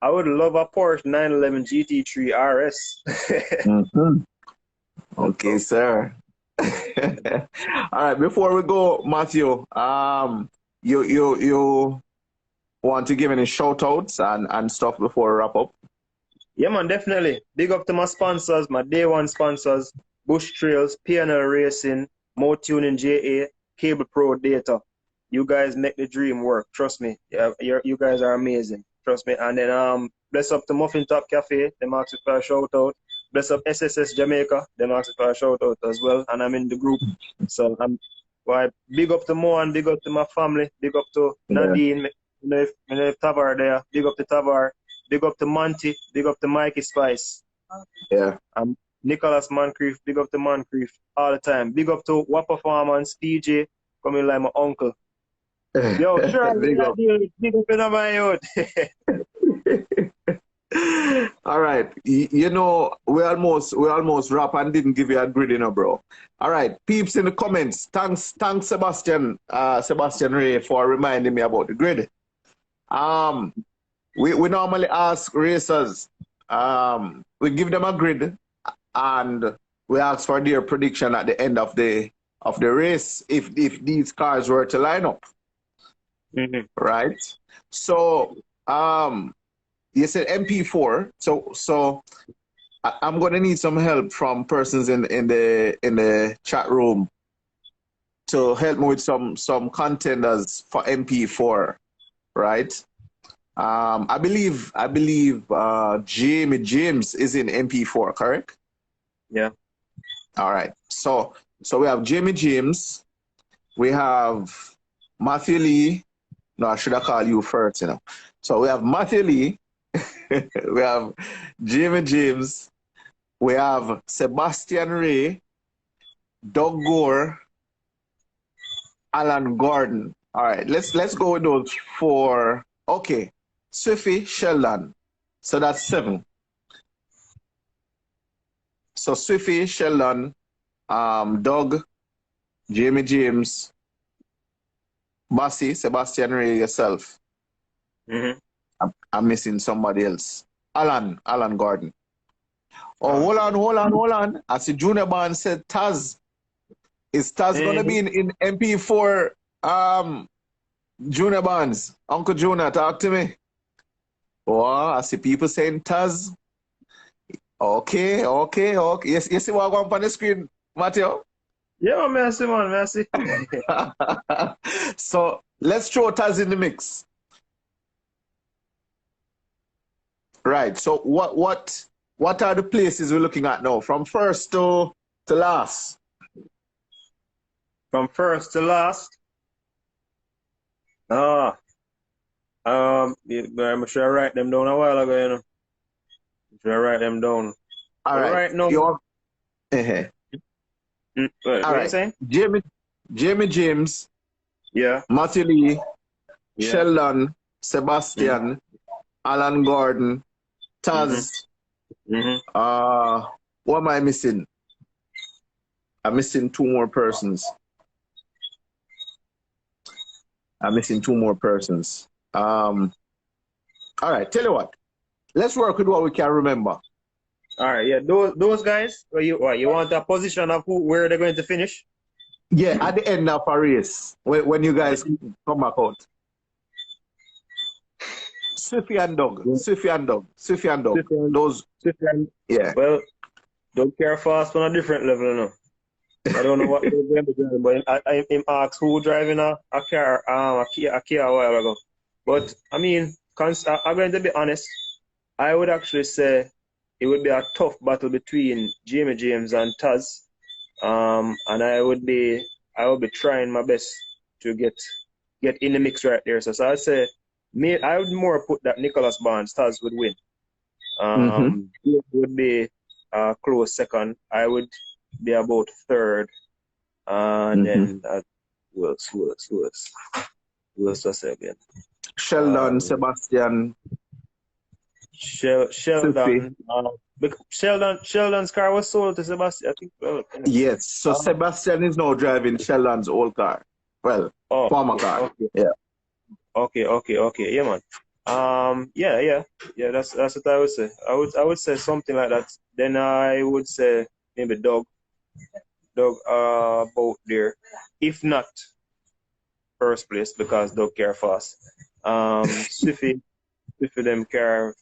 I would love a Porsche 911 GT3 RS. Mhm. Okay, sir. All right. Before we go, Matthew, you want to give any shout outs and stuff before we wrap up? Yeah, man, definitely. Big up to my sponsors, my day one sponsors, Bush Trails, PNL Racing, Mo Tuning JA, Cable Pro Data. You guys make the dream work. Trust me. Yeah, you guys are amazing. Trust me. And then bless up to Muffin Top Cafe. Them ask for a shout out. Bless up SSS Jamaica. Them ask for a shout out as well. And I'm in the group. So I'm why big up to Mo and big up to my family. Big up to Yeah. Nadine. If Tavar there. Big up to Tavar. Big up to Monty. Big up to Mikey Spice. Yeah. Nicholas Moncrief. Big up to Moncrief all the time. Big up to What Performance, PJ, coming like my uncle. Yo, sure, Big up. big up in my youth. All right. We almost wrap and didn't give you a grid, bro. All right. Peeps in the comments. Thanks, Sebastian Ray for reminding me about the grid. We normally ask racers, we give them a grid and we ask for their prediction at the end of the race if these cars were to line up. Right? So you said MP4. So I'm gonna need some help from persons in the chat room to help me with some contenders for MP4, right? I believe Jamie James is in MP4, correct? Yeah. All right. So we have Jamie James, we have Matthew Lee. No, I should have called you first, So we have Matthew Lee, we have Jamie James, we have Sebastian Ray, Doug Gore, Alan Gordon. All right, let's go with those four. Okay, Swiffy, Sheldon. So that's 7. So Swiffy, Sheldon, Doug, Jamie James, Bossy, Sebastian Ray, yourself. Mm-hmm. I'm missing somebody else. Alan Gordon. Oh, hold on. I see Junior Bond said Taz. Is Taz gonna be in MP4 Junior Bonds? Uncle Junior, talk to me. Oh, I see people saying Taz. Okay. Yes, you see what I'm on the screen, Matteo? Yeah, merci, man, merci. So let's throw Taz in the mix. Right. So what are the places we're looking at now? From first to last. From first to last. Yeah, I'm sure I write them down a while ago, you know. Should I write them down? All right. Right now. All What are you saying? Jamie James. Yeah. Matthew Lee. Yeah. Sheldon. Sebastian. Alan Gordon. Taz. What am I missing? I'm missing 2 more persons. All right, tell you what. Let's work with what we can remember. All right, yeah. Those guys, you want a position of where they're going to finish? Yeah, at the end of a race, when you guys come back out. Swiffy and Dog. Those. Yeah. Well, don't care fast on a different level, you know. I don't know what they're going to do, but I asked who driving a car, a Kia a while ago. But I mean, I'm going to be honest. I would actually say it would be a tough battle between Jamie James and Taz. And I would be trying my best to get in the mix right there. So I'd say I would more put that Nicholas Barnes, Taz would win. It would be a close second. I would be about third. And then who else was again? Sheldon, Sebastian. Sheldon. Sheldon's car was sold to Sebastian, I think. Well, yes, so Sebastian is now driving Sheldon's old car. Well, former car. Okay. Yeah. Okay. Yeah, man. Yeah. That's what I would say. I would say something like that. Then I would say maybe Doug about there. If not first place, because Doug care fast. Swiffy them care.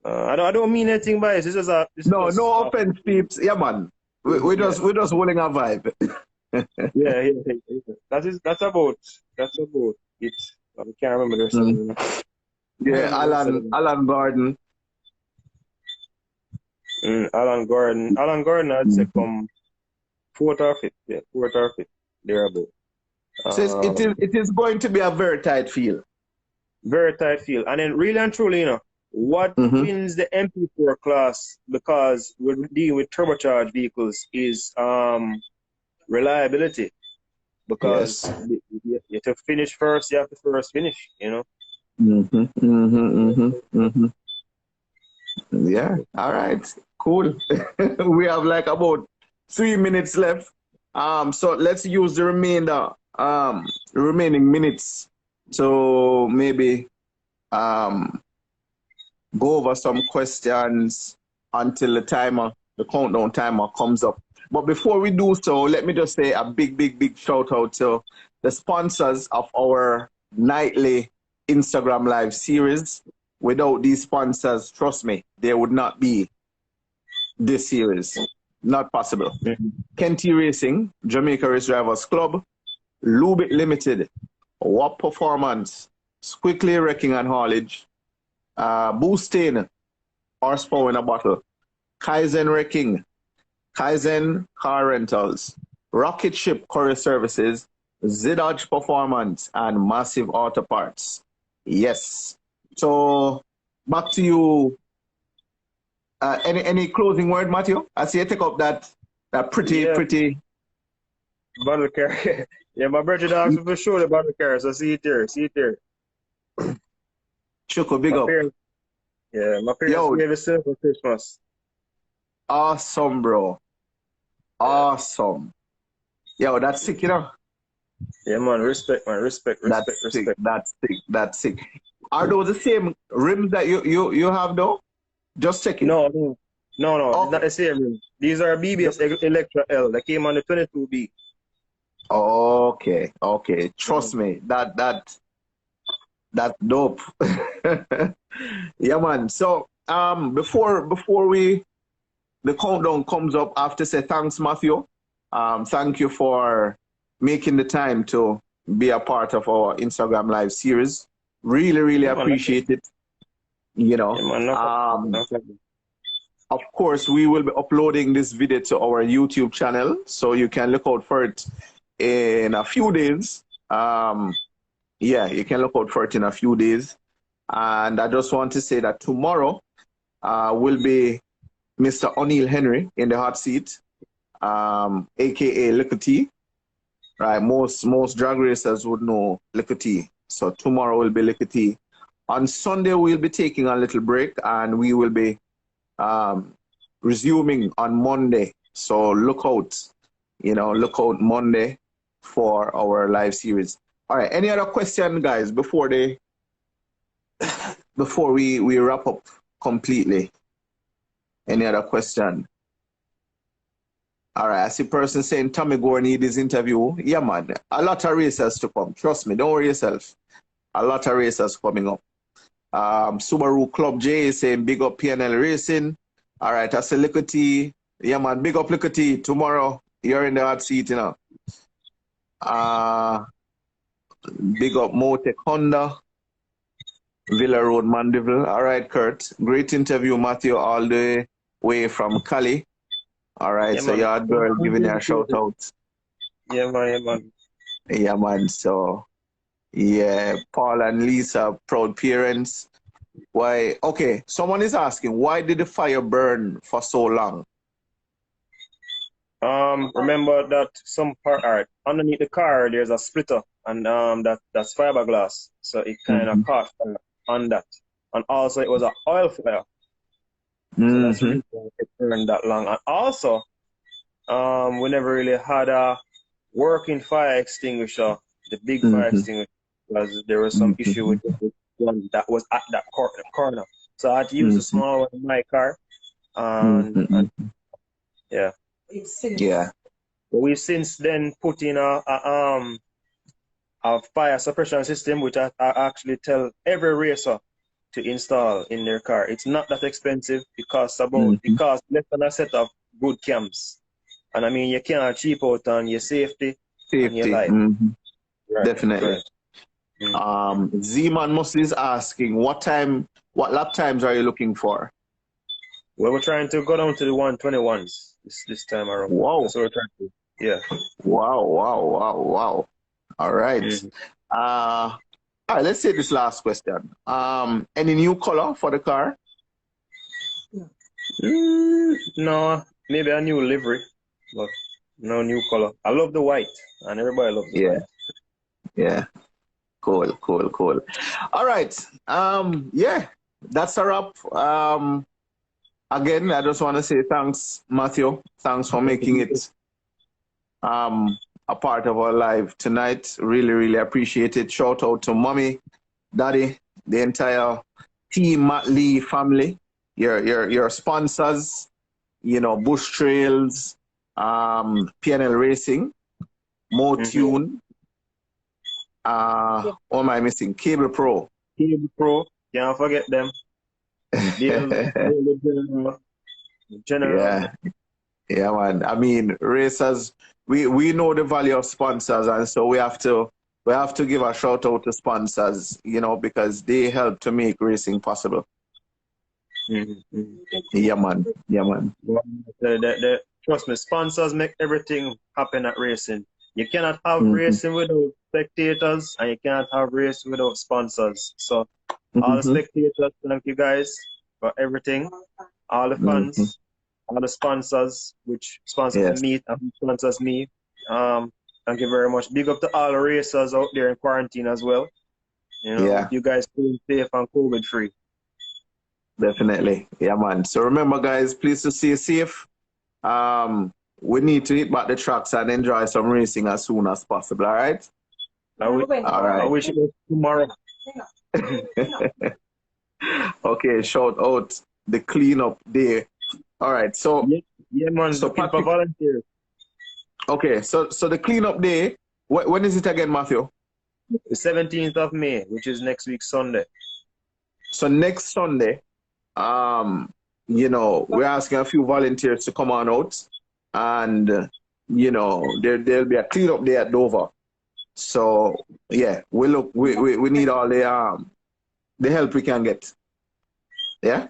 I don't mean anything by it. It's just no offense, peeps. Yeah, man. We just holding a vibe. yeah. That's about it. I can't remember the rest of them. Yeah, Alan Gordon. Alan Gordon, I'd say come 4th or 5th. Yeah, 4th or 5th. Thereabout. So it is going to be a very tight field. Very tight field. And then really and truly, you know, what wins the MP4 class, because we're dealing with turbocharged vehicles, is reliability. Because you have to finish first, you have to first finish, you know. Yeah, all right, cool. We have like about 3 minutes left. So let's use the remaining minutes to maybe go over some questions until the countdown timer comes up. But before we do so, let me just say a big shout out to the sponsors of our nightly Instagram live series. Without these sponsors, trust me, there would not be this series. Not possible. Kenty Racing, Jamaica Race Drivers Club, Lube It Limited, WAP Performance, Quickly Wrecking and Haulage, Boosting, Horsepower in a Bottle, Kaizen Wrecking, Kaizen Car Rentals, Rocket Ship Courier Services, Zidodge Performance, and Massive Auto Parts. Yes. So back to you. Any closing word, Matthew? I see you take up that pretty. Battle car. Yeah, my brother asked me for sure the battle car, so see it there, see it there. Choco, big My up. parents, yeah, my parents Yo, gave us for Christmas. awesome, bro. Yeah. Awesome. Yo, that's sick, you know? Yeah, man, respect, man, respect, That's respect, sick. respect. That's sick. That's sick. Are those the same rims that you have though? Just checking. No, no, no, it's not Okay. the same. These are BBS Electra L. They came on the 22B. Okay. Okay. Trust Mhm. me. That's dope. Yeah, man. So before we the countdown comes up, I have to say thanks, Matthew. Thank you for making the time to be a part of our Instagram live series. Really, really Yeah, man, no problem. appreciate it. You Yeah, know. man, no problem. No problem. Of course, we will be uploading this video to our YouTube channel, so you can look out for it in a few days. Yeah, you can look out for it in a few days. And I just want to say that tomorrow will be Mr. O'Neill Henry in the hot seat, aka Liquor T. Right, most drag racers would know Liquor T. So tomorrow will be Liquor T. On Sunday we'll be taking a little break, and we will be um, resuming on Monday. So look out Monday for our live series. All right. Any other question, guys, before we wrap up completely? Any other question? All right. I see person saying Tommy Gore need his interview. Yeah, man. A lot of racers to come. Trust me. Don't worry yourself. A lot of racers coming up. Subaru Club J is saying big up PNL Racing. All right, I say Liquity. Yeah, man, big up Liquity. Tomorrow, you're in the hot seat, you know. Big up Motec Honda, Villa Road, Mandeville. All right, Kurt. Great interview, Matthew, all the way from Cali. All right, Yeah, so man. your girl giving you a shout out. Yeah, man, yeah, man. Yeah, man. So, yeah, Paul and Lisa, proud parents. Why? Okay, someone is asking, why did the fire burn for so long? Remember that some part art underneath the car there's a splitter, and that's fiberglass, so it kind of Mm-hmm. caught fire on that, and also it was an oil fire, so that's the Mm-hmm. reason why it burned that long. And also, we never really had a working fire extinguisher, the big fire Mm-hmm. extinguisher, because there was some issue Mm-hmm. with the one that was at that corner. So I had to use the Mm-hmm. small one in my car, and Mm-hmm. yeah. Yeah. But we've since then put in a fire suppression system, which I actually tell every racer to install in their car. It's not that expensive. It Mm-hmm. costs less than a set of good cams. And I mean, you can't cheap out on your safety and your Safety. life. Mm-hmm. Right, Definitely. right. Mm. Z-Man Muscle is asking, what lap times are you looking for? Well, we're trying to go down to the 121s this time around. Wow. That's what we're trying to do. Yeah. Wow, wow, wow, wow. All right. Mm. All right, let's say this last question. Any new color for the car? No, maybe a new livery, but no new color. I love the white, and everybody loves the Yeah, white. yeah. Cool, cool, cool. All right. Yeah, that's a wrap. Again, I just want to say thanks, Matthew. Thanks for making it a part of our live tonight. Really, really appreciate it. Shout out to mommy, daddy, the entire team Matt Lee family, your sponsors, Bush Trails, PNL Racing, Motune, what am I missing? Cable Pro. Cable Pro, can't forget them. General. Yeah, yeah, man. I mean, racers, we know the value of sponsors, and so we have to give a shout out to sponsors, because they help to make racing possible. Mm-hmm. Yeah, man. Yeah, man. Trust me, sponsors make everything happen at racing. You cannot have Mm-hmm. racing without spectators, and you cannot have racing without sponsors. So, all the Mm-hmm. spectators, thank you guys for everything. All the Mm-hmm. fans, all the sponsors, which sponsors Yes. me and sponsors me. Thank you very much. Big up to all racers out there in quarantine as well. You know, Yeah. you guys stay safe and COVID free. Definitely. Yeah, man. So remember, guys, please to stay safe. We need to hit back the tracks and enjoy some racing as soon as possible. All right. All right. I wish it was tomorrow. Okay. Shout out the cleanup day. All right. So yeah man. So Looking Patrick, for volunteers. okay. So the cleanup day. When is it again, Matthew? The 17th of May, which is next week Sunday. So next Sunday, we're asking a few volunteers to come on out, and there'll be a cleanup day at Dover. So yeah, we need all the help we can get. Yeah.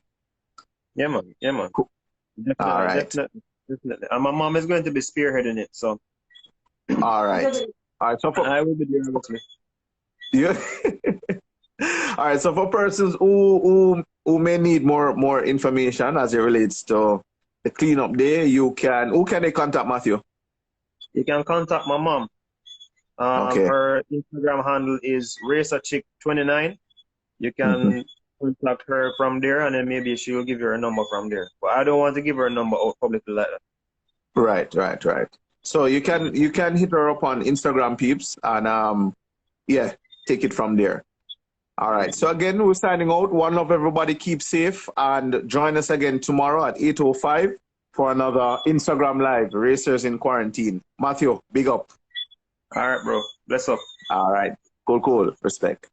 Yeah man. Yeah man. Cool. Definitely, All right. definitely. And my mom is going to be spearheading it, so. All right. All right. So I will be there, obviously. yeah. All right. So for persons who may need more information as it relates to the cleanup day, who can they contact, Matthew? You can contact my mom. Okay. Her Instagram handle is RacerChick29. You can contact her from there, and then maybe she will give you her number from there. But I don't want to give her a number out publicly like that. Right. So you can hit her up on Instagram, peeps, and take it from there. All right. So again, we're signing out. One love, everybody. Keep safe, and join us again tomorrow at 8:05 for another Instagram Live, Racers in Quarantine. Matthew, big up. All right, bro. Bless up. All right. Cool. Respect.